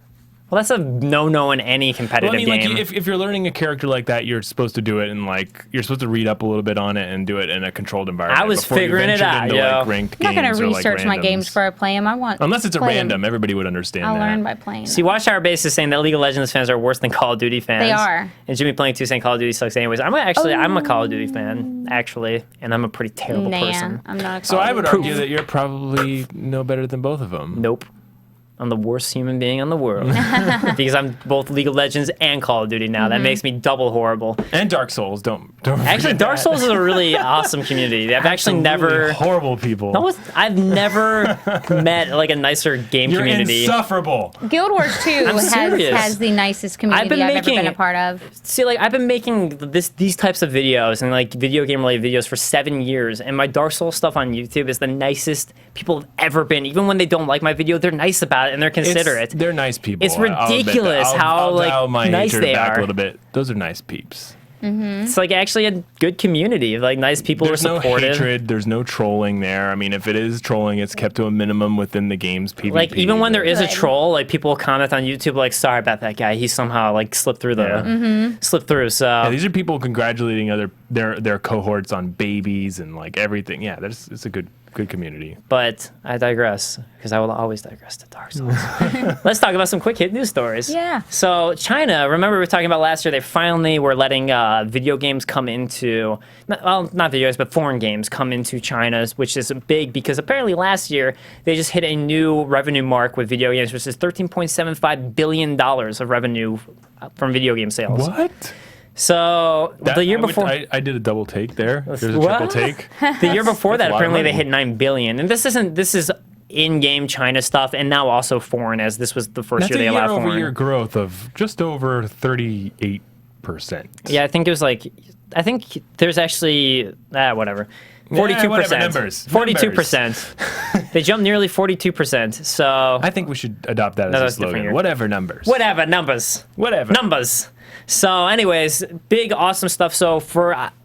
Well, that's a no-no in any competitive Well, I mean, game. like if you're learning a character like that, you're supposed to do it and like you're supposed to read up a little bit on it and do it in a controlled environment. I was before you figuring it ventured out, into, yo. like, ranked I'm not going games to or, research like, my games randoms. before I play them. I want Unless it's a play 'em. random, everybody would understand I'll that. learn by playing. See, Watchtower Base is saying that League of Legends fans are worse than Call of Duty fans. They are. And Jimmy Playing 2 saying Call of Duty sucks anyways. I'm a Call of Duty fan, actually, and I'm a pretty terrible person. I'm not a So I would Call of argue that you're probably no better than both of them. Nope. I'm the worst human being in the world. Because I'm both League of Legends and Call of Duty now. That makes me double horrible. And Dark Souls, don't Actually, forget Dark that. Souls is a really awesome community. I've actually Absolutely never... horrible people. I've never met like a nicer game You're community. insufferable. Duty. Guild Wars 2 I'm serious. has the nicest community I've ever been a part of. See, like I've been making these types of videos and like video game related videos for 7 years, and my Dark Souls stuff on YouTube is the nicest people have ever been. Even when they don't like my video, they're nice about it and they're considerate. They're nice people. It's I'll admit that. ridiculous how, I'll like, dial my nice hatred they back are. a little bit. Those are nice peeps. It's like actually a good community of like nice people There's who are no supportive. hatred. There's no trolling there. I mean, if it is trolling, it's kept to a minimum within the game's PvP. Like even when there is a Good. troll, like people will comment on YouTube like, sorry about that guy. He somehow like slipped through the slipped through. So Yeah, these are people congratulating their cohorts on babies and like everything. Yeah, it's a good community. But I digress because I will always digress to Dark Souls. Let's talk about some quick hit news stories. Yeah. So China, remember we were talking about last year, they finally were letting video games come into, well, not video games, but foreign games come into China, which is big because apparently last year they just hit a new revenue mark with video games, which is $13.75 billion of revenue from video game sales. What? So the year before... I did a double take there. There's a What? triple take. The year before that, a lot of apparently they money. hit 9 billion, and this is in-game China stuff, and now also foreign, as this was the first That's year a they allowed foreign. year-over-year growth of just over 38%. Yeah, I think it was like, I think there's actually whatever. 42%. whatever, numbers. 42%. They jumped nearly 42%. So I think we should adopt that No, as a that's different slogan. year. Whatever numbers. whatever numbers. Whatever. Numbers. So, anyways, big, awesome stuff. So,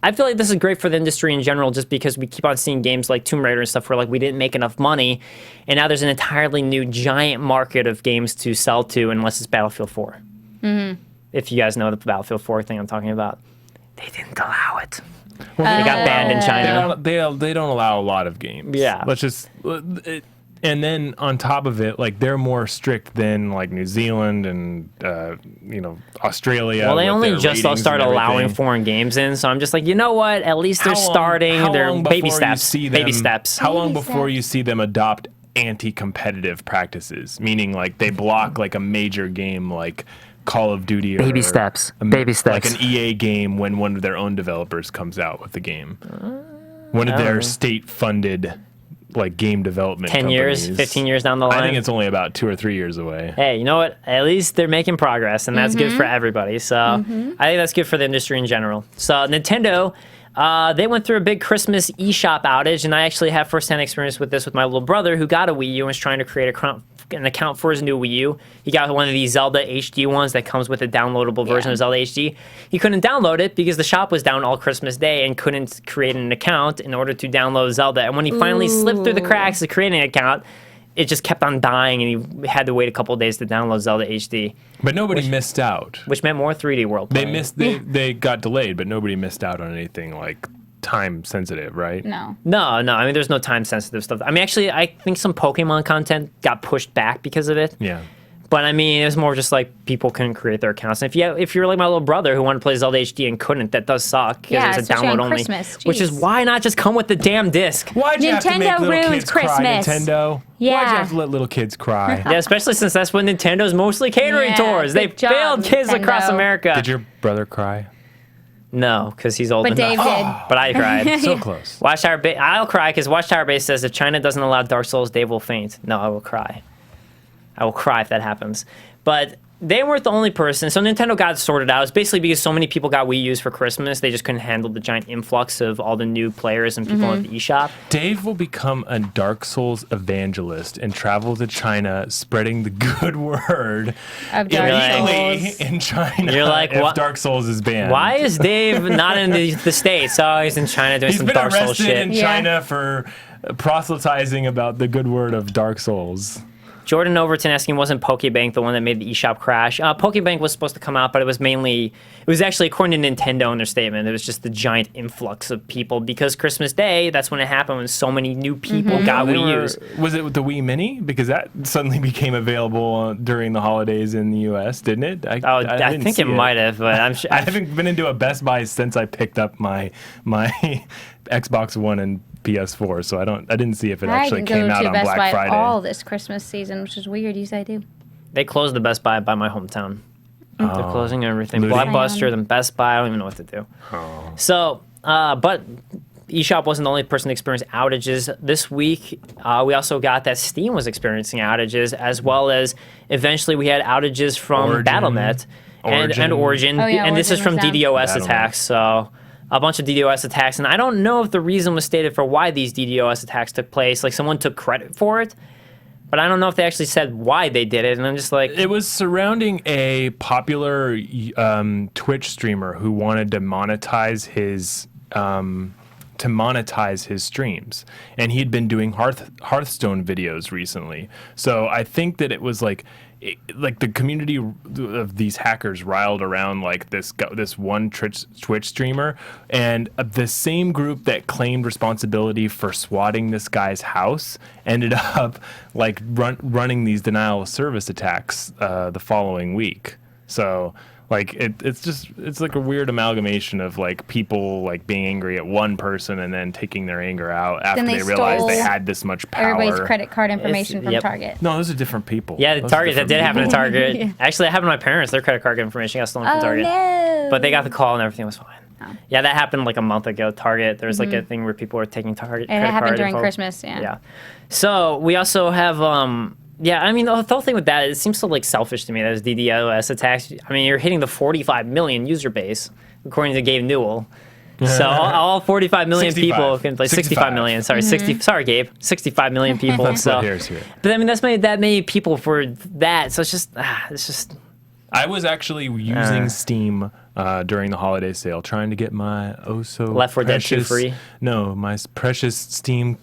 I feel like this is great for the industry in general, just because we keep on seeing games like Tomb Raider and stuff where like we didn't make enough money, and now there's an entirely new giant market of games to sell to, unless it's Battlefield 4. If you guys know the Battlefield 4 thing I'm talking about, they didn't allow it. They got banned in China. They don't allow a lot of games. Yeah. Let's just. And then on top of it, like they're more strict than like New Zealand and Australia. Well, they with only their just ratings started and allowing everything. foreign games in, so I'm just like, you know what? At least they're How long- starting. how They're long baby before you steps. see Baby them- steps. How long Baby before you see them adopt anti-competitive practices, meaning like they block like a major game like Call of Duty or Baby steps. Baby steps. like an EA game when one of their own developers comes out with the game. One of their state-funded like game development 10 years, companies. 15 years down the line. I think it's only about 2 or 3 years away. Hey, you know what? At least they're making progress, and that's good for everybody. So I think that's good for the industry in general. So Nintendo, they went through a big Christmas eShop outage, and I actually have firsthand experience with this with my little brother who got a Wii U and was trying to create an account for his new Wii U. He got one of these Zelda HD ones that comes with a downloadable version of Zelda HD. He couldn't download it because the shop was down all Christmas Day and couldn't create an account in order to download Zelda. And when he finally slipped through the cracks of creating an account, it just kept on dying, and he had to wait a couple of days to download Zelda HD. But nobody missed out. Which meant more 3D World playing. They got delayed, but nobody missed out on anything like time sensitive, right? No. No. I mean, there's no time sensitive stuff. I mean, actually, I think some Pokemon content got pushed back because of it. Yeah. But I mean, it was more just like people couldn't create their accounts. And if you're like my little brother who wanted to play Zelda HD and couldn't, that does suck. Yeah, it's a especially on download only. Christmas. Which is Jeez. why not just come with the damn disc? Why'd you have to make Nintendo little ruins kids cry, Christmas. Nintendo? Why'd you Yeah. have to let little kids cry? Yeah, especially since that's what Nintendo's mostly catering Yeah, towards. They good job, failed kids across Nintendo. America. Did your brother cry? No, because he's old But enough. Dave did. But I cried. So close. I'll cry because Watchtower Base says if China doesn't allow Dark Souls, Dave will faint. No, I will cry. I will cry if that happens. But they weren't the only person. So Nintendo got it sorted out. It's basically because so many people got Wii U's for Christmas, they just couldn't handle the giant influx of all the new players and people at the eShop. Dave will become a Dark Souls evangelist and travel to China, spreading the good word Of Dark illegally Souls. in China. You're like, if what? Dark Souls is banned. Why is Dave not in the States? Oh, he's in China doing He's some been Dark Souls arrested shit. in China for proselytizing about the good word of Dark Souls. Jordan Overton asking, wasn't Pokebank the one that made the eShop crash? Pokebank was supposed to come out, but it was actually, according to Nintendo in their statement, it was just the giant influx of people because Christmas Day, that's when it happened when so many new people got Wii U's. Was it with the Wii Mini? Because that suddenly became available during the holidays in the U.S., didn't it? I didn't think see it might have, but I'm sure. I haven't been into a Best Buy since I picked up my Xbox One and PS4, so I didn't see if it I actually didn't came go out to on Best Black Buy Friday. all this Christmas season, which is weird. Usually I do. They closed the Best Buy by my hometown. They're closing everything. Looting? Blockbuster, then Best Buy. I don't even know what to do. So, but eShop wasn't the only person to experience outages. This week, we also got that Steam was experiencing outages, as well as eventually we had outages from Origin. Battlenet and Origin. Oh, yeah, and this is Origin from was down. DDoS Battlenet. attacks. So a bunch of DDoS attacks. And I don't know if the reason was stated for why these DDoS attacks took place. Like someone took credit for it. But I don't know if they actually said why they did it, and I'm just like... It was surrounding a popular Twitch streamer who wanted to monetize his streams, and he'd been doing Hearthstone videos recently. So I think that it was like the community of these hackers riled around like this one Twitch streamer, and the same group that claimed responsibility for swatting this guy's house ended up like running these denial of service attacks the following week. So like it's like a weird amalgamation of like people like being angry at one person and then taking their anger out after Then they they realized they stole had this much power. Everybody's credit card information from yep. Target. No, those are different people. Yeah, Those are Target. That different did happen to people. Target. Actually, that happened to my parents. Their credit card information got stolen from Oh Target. no! But they got the call and everything was fine. Oh. Yeah, that happened like a month ago. Target. There was like a thing where people were taking Target And it credit happened card during info. Christmas. Yeah. Yeah. So we also have yeah, I mean, the whole thing with that, it seems so like selfish to me. Those DDoS attacks. I mean, you're hitting the 45 million user base, according to Gabe Newell. So all 45 million 65. people can play 65 million. Sorry, 60. Sorry, Gabe. 65 million people. So, Here's here. but I mean, that's that many people for that. So it's just. I was actually using Steam during the holiday sale, trying to get my Left 4 Dead 2 free? No, my precious Steam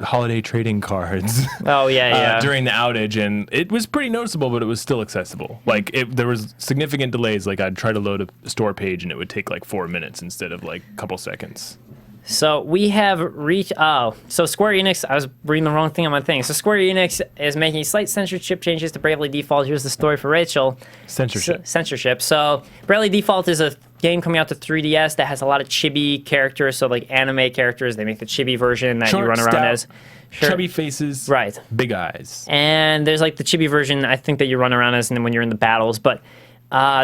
holiday trading cards. Oh yeah. During the outage, and it was pretty noticeable, but it was still accessible. Like there was significant delays. Like I'd try to load a store page, and it would take like 4 minutes instead of like a couple seconds. So we have reached. So Square Enix. I was reading the wrong thing on my thing. So Square Enix is making slight censorship changes to Bravely Default. Here's the story for Rachel. Censorship. Censorship. So Bravely Default is a game coming out to 3DS that has a lot of chibi characters, so like anime characters. They make the chibi version that you run around as. Sure. Chubby faces, right? Big eyes. And there's like the chibi version, I think, that you run around as, and then when you're in the battles, but.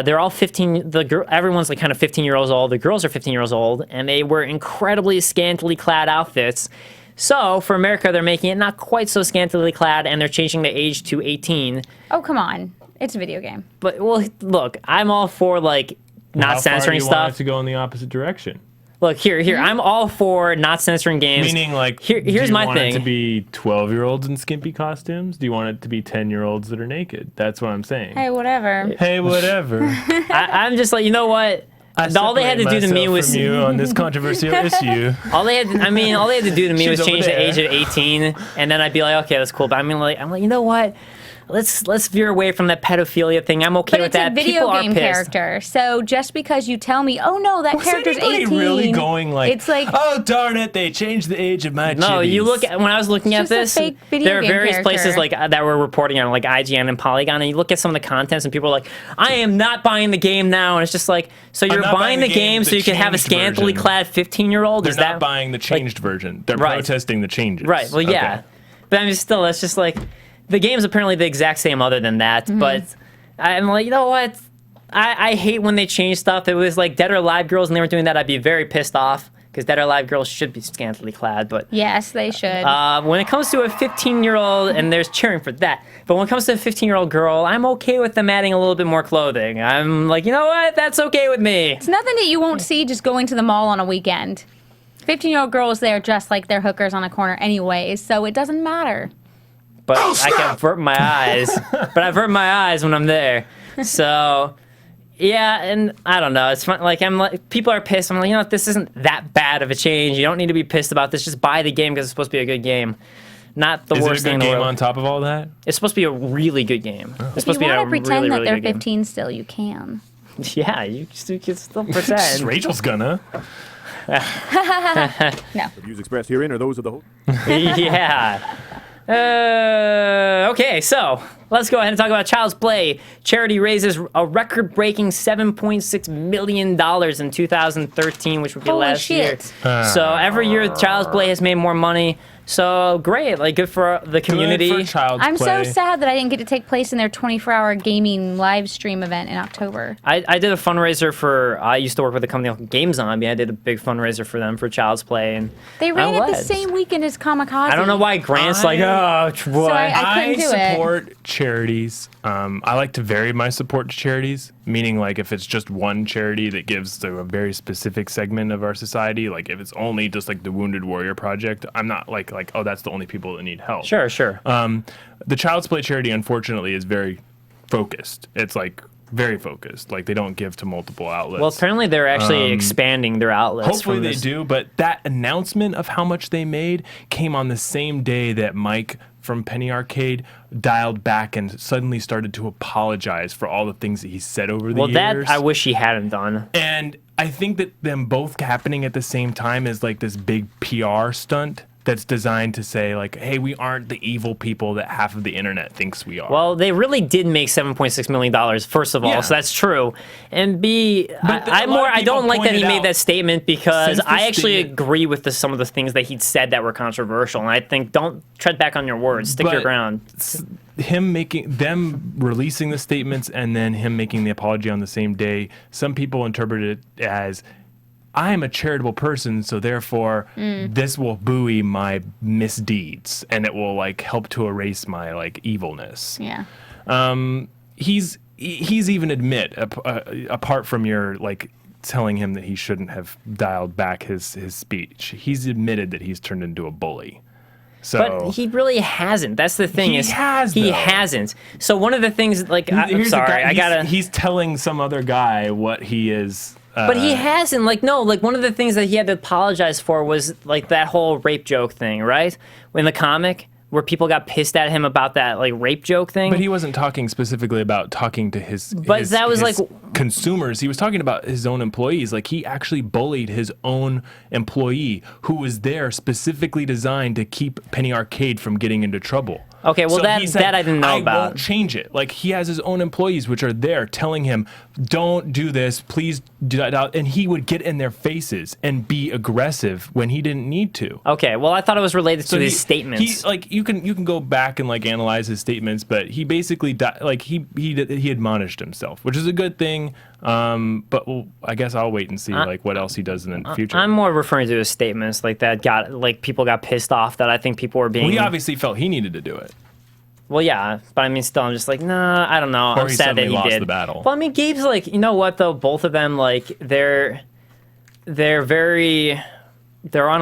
They're all 15. Everyone's like kind of 15 years old. The girls are 15 years old, and they wear incredibly scantily clad outfits. So for America, they're making it not quite so scantily clad, and they're changing the age to 18. Oh, come on. It's a video game. But well, look, I'm all for like not censoring How far do you want stuff. it to go in the opposite direction? Look, here, I'm all for not censoring games. Meaning, like, here's do you my want thing. it to be 12-year-olds in skimpy costumes? Do you want it to be 10-year-olds that are naked? That's what I'm saying. Hey, whatever. Hey, whatever. I'm just like, you know what? All they had to do to me was from you on this controversial issue. all they had to do to me She's was change over the age there. of 18, and then I'd be like, okay, that's cool. But I'm like, you know what? Let's veer away from that pedophilia thing. I'm okay But with it's a that. video People game are pissed. character. So just because you tell me, oh no, that Was character's anybody 18. really going like, it's like, oh, darn it, they changed the age of my No, you look at when I was looking at just a this, fake video there are game various places character. like that were reporting on like IGN and Polygon, and you look at some of the contents, and people are like, "I am not buying the game now," and it's just like, so you're not buying the game so you can have a changed scantily version. clad 15-year-old? They're Is not that buying the changed version. They're Right. protesting the changes. right? Well, yeah, Okay. but I mean, still, that's just like the game's apparently the exact same other than that. Mm-hmm. But I'm like, you know what? I hate when they change stuff. It was like Dead or Alive girls, and they were doing that. I'd be very pissed off because Dead or Alive girls should be scantily clad, but. yes, they should. When it comes to a 15-year-old, and there's cheering for that, but when it comes to a 15-year-old girl, I'm okay with them adding a little bit more clothing. I'm like, you know what? That's okay with me. It's nothing that you won't see just going to the mall on a weekend. 15-year-old girls there dressed like they're hookers on a corner anyways, so it doesn't matter. But I can avert my eyes. But I avert my eyes when I'm there. So, yeah, and I don't know. It's fun. Like, I'm like, people are pissed. I'm like, you know what? This isn't that bad of a change. You don't need to be pissed about this. Just buy the game because it's supposed to be a good game. Not the Is it a worst thing in good the game world. on top of all that? It's supposed to be a really good game. It's If supposed you to be a want to pretend really, that really they're good game. 15 still, you can. Yeah, you can still pretend. Rachel's gonna. No. The views expressed herein are those of the host. Yeah. Okay, so let's go ahead and talk about Child's Play. Charity raises a record-breaking $7.6 million in 2013, which would be Holy last year. shit. So every year, Child's Play has made more money. So great, like good for the community. Good for Child's I'm Play. so sad that I didn't get to take place in their 24-hour gaming live stream event in October. I did a fundraiser for. I used to work with a company called Game Zombie. I did a big fundraiser for them for Child's Play, and They ran I it the led. same weekend as Kamikaze. I don't know why Grant's like, oh, boy. I couldn't do it. support charities. I like to vary my support to charities, meaning like if it's just one charity that gives to a very specific segment of our society, like if it's only just like the Wounded Warrior Project, I'm not like oh, that's the only people that need help. Sure. The Child's Play charity, unfortunately, is very focused. It's like very focused. Like they don't give to multiple outlets. Well, apparently they're actually expanding their outlets. Hopefully from they this. do, but that announcement of how much they made came on the same day that Mike from Penny Arcade dialed back and suddenly started to apologize for all the things that he said over the Well, years. that I wish he hadn't done. And I think that them both happening at the same time is like this big PR stunt that's designed to say like, hey, we aren't the evil people that half of the internet thinks we are. Well, they really did make $7.6 million, first of all, Yeah. so that's true. And B, But a I lot of I don't people like that he pointed made out that statement because since the I actually statement- agree with some of the things that he'd said that were controversial. And I think don't tread back on your words, stick your But ground. them releasing the statements and then him making the apology on the same day, some people interpret it as I am a charitable person, so therefore this will buoy my misdeeds and it will like help to erase my like evilness. Yeah. He's even admit apart from your like telling him that he shouldn't have dialed back his speech, he's admitted that he's turned into a bully. So But he really hasn't. That's the thing. He is has, He though. hasn't. So one of the things, like, I'm here's the sorry, guy, I gotta. he's telling some other guy what he is. But he hasn't. Like, no, like, one of the things that he had to apologize for was, like, that whole rape joke thing, right? In the comic, where people got pissed at him about that, like, rape joke thing. But he wasn't talking specifically about talking to his. But that was, like, consumers. He was talking about his own employees. Like, he actually bullied his own employee who was there specifically designed to keep Penny Arcade from getting into trouble. Okay, well, So he said, that I didn't know about. I won't change it. Like, he has his own employees which are there telling him, don't do this, please do that. And he would get in their faces and be aggressive when he didn't need to. Okay, well, I thought it was related to his statements. He, like, you can go back and like analyze his statements, but he basically he admonished himself, which is a good thing. But I guess I'll wait and see like what else he does in the future. I'm more referring to his statements, like people got pissed off that I think people were being. Well, he obviously felt he needed to do it. Well, yeah, but I mean, still, I'm just like, nah, I don't know. Or I'm he sad that he lost did. the battle. Well, I mean, Gabe's like, you know what though? Both of them, like, they're on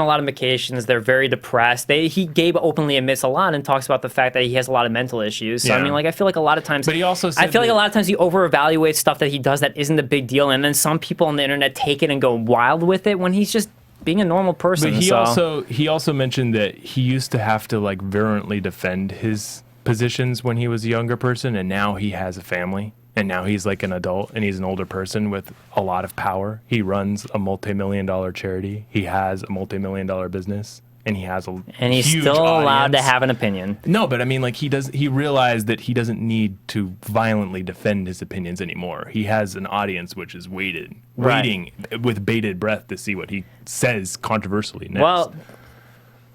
a lot of medications. They're very depressed. Gabe openly admits a lot and talks about the fact that he has a lot of mental issues. So I mean, like, I feel like a lot of times. But he also said I feel like a lot of times he over-evaluates stuff that he does that isn't a big deal, and then some people on the internet take it and go wild with it when he's just being a normal person. But he also mentioned that he used to have to like virulently defend his positions when he was a younger person, and now he has a family, and now he's like an adult and he's an older person with a lot of power. He runs a multi-million-dollar charity. He has a multi-million-dollar business, and he has and he's huge still allowed to audience. have an opinion. No, but I mean, like, he realized that he doesn't need to violently defend his opinions anymore. He has an audience which is waiting with bated breath to see what he says controversially next. Well,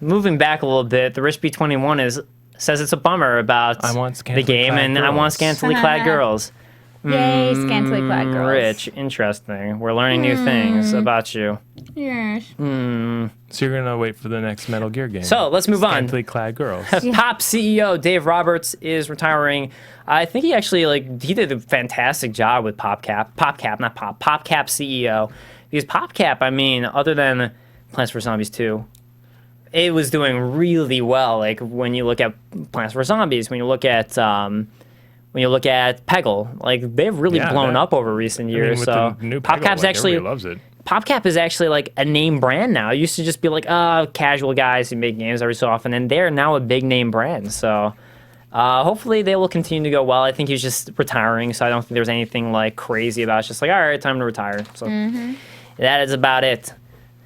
moving back a little bit, the Rich B21 says it's a bummer about the game, and I want scantily clad girls. Yay, scantily clad girls. Rich, interesting. We're learning new things about you. Yes. So you're gonna wait for the next Metal Gear game. So let's move on. Scantily clad girls. Pop CEO Dave Roberts is retiring. I think he actually he did a fantastic job with PopCap, not Pop, PopCap CEO. Because PopCap, I mean, other than Plants vs Zombies 2, it was doing really well. Like when you look at Plants vs Zombies, when you look at Peggle, like they've really blown up over recent years. With so the new PopCap's Peggle, actually everybody loves it. PopCap is actually like a name brand now. It used to just be like casual guys who make games every so often, and they're now a big name brand. So hopefully they will continue to go well. I think he's just retiring, so I don't think there's anything like crazy about it. It's just like, all right, time to retire. So that is about it.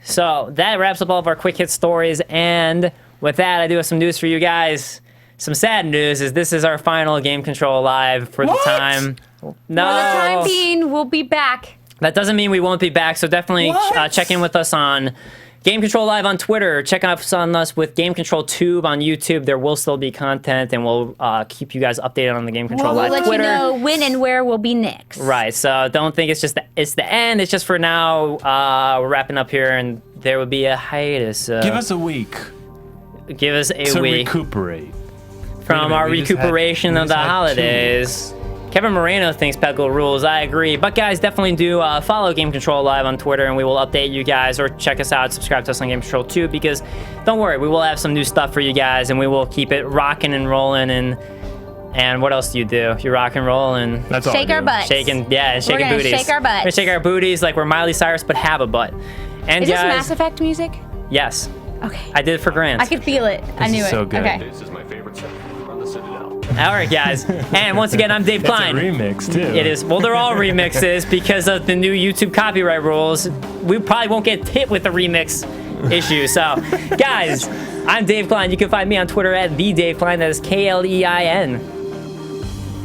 So that wraps up all of our quick hit stories, and with that, I do have some news for you guys. Some sad news is this is our final Game Control Live for the time. No. For the time being, we'll be back. That doesn't mean we won't be back, so definitely check in with us on Game Control Live on Twitter. Check out on us with Game Control Tube on YouTube. There will still be content, and we'll keep you guys updated on the Game Control Live We'll let Twitter. you know when and where we'll be next. Right, so don't think it's just it's the end. It's just for now. We're wrapping up here, and there will be a hiatus. Give us a week Give us a to week recuperate from our recuperation of the holidays. Kevin Moreno thinks Peggle rules. I agree. But guys, definitely do follow Game Control Live on Twitter, and we will update you guys, or check us out, subscribe to us on Game Control too, because don't worry, we will have some new stuff for you guys, and we will keep it rocking and rolling. And what else do? You rock and roll and That's all. Shake our butts. shaking We're gonna booties. shake our butts. We're gonna shake our booties like we're Miley Cyrus, but have a butt. And Is this guys, Mass Effect music? yes, Okay. I did it for Grant. I could feel it. I knew it. so good. Okay. This is my favorite set from the Citadel. All right, guys. And once again, I'm Dave It's a Klein. remix too. It is. Well, they're all remixes because of the new YouTube copyright rules. We probably won't get hit with the remix issue. So, guys, I'm Dave Klein. You can find me on Twitter at the Dave Klein. That is Klein.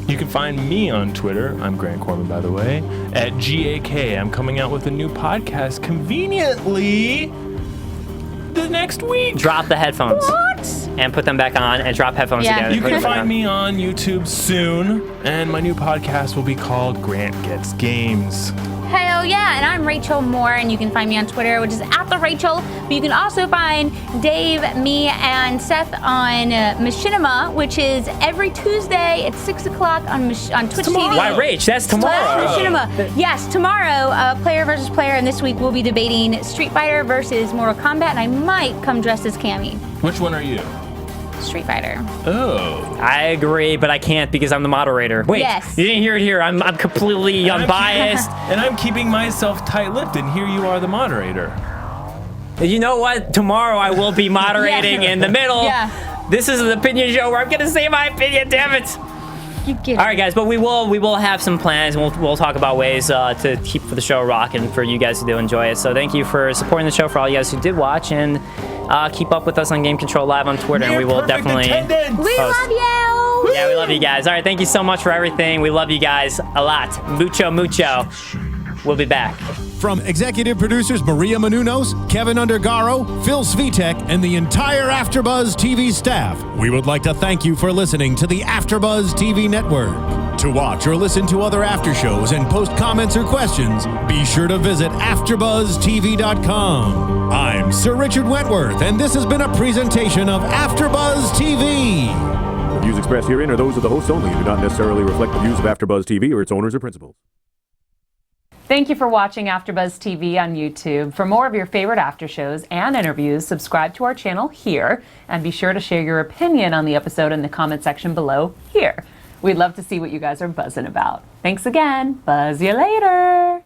You can find me on Twitter. I'm Grant Kohrmann, by the way, at GAK. I'm coming out with a new podcast conveniently the next week. Drop the headphones. What? And put them back on and drop headphones Yeah. again. You and put can them back find on. me on YouTube soon, and my new podcast will be called Grant Gets Games. Hell yeah, and I'm Raychul Moore, and you can find me on Twitter, which is @TheRachel. But you can also find Dave, me, and Seth on Machinima, which is every Tuesday at 6 o'clock on Twitch TV. Why, Rach? That's tomorrow. Machinima. Yes, tomorrow, player versus player, and this week we'll be debating Street Fighter versus Mortal Kombat, and I might come dressed as Cammy. Which one are you? Street Fighter. Oh. I agree, but I can't because I'm the moderator. Wait, Yes. you didn't hear it here. I'm completely unbiased. And I'm keeping myself tight-lipped, and here you are, the moderator. You know what? Tomorrow I will be moderating Yeah. in the middle. Yeah. This is an opinion show where I'm going to say my opinion, damn it. You get All right, guys, but we will have some plans, and we'll talk about ways to keep the show rocking for you guys who do enjoy it. So thank you for supporting the show, for all you guys who did watch, and keep up with us on Game Control Live on Twitter, and we will definitely We love you. Yeah, we love you guys. All right, thank you so much for everything. We love you guys a lot. Mucho, mucho. We'll be back. From executive producers Maria Menounos, Kevin Undergaro, Phil Svitek, and the entire AfterBuzz TV staff, we would like to thank you for listening to the AfterBuzz TV network. To watch or listen to other after shows and post comments or questions, be sure to visit AfterBuzzTV.com. I'm Sir Richard Wentworth, and this has been a presentation of AfterBuzz TV. The views expressed herein are those of the hosts only and do not necessarily reflect the views of AfterBuzz TV or its owners or principals. Thank you for watching AfterBuzz TV on YouTube. For more of your favorite after shows and interviews, subscribe to our channel here, and be sure to share your opinion on the episode in the comment section below here. We'd love to see what you guys are buzzing about. Thanks again. Buzz you later.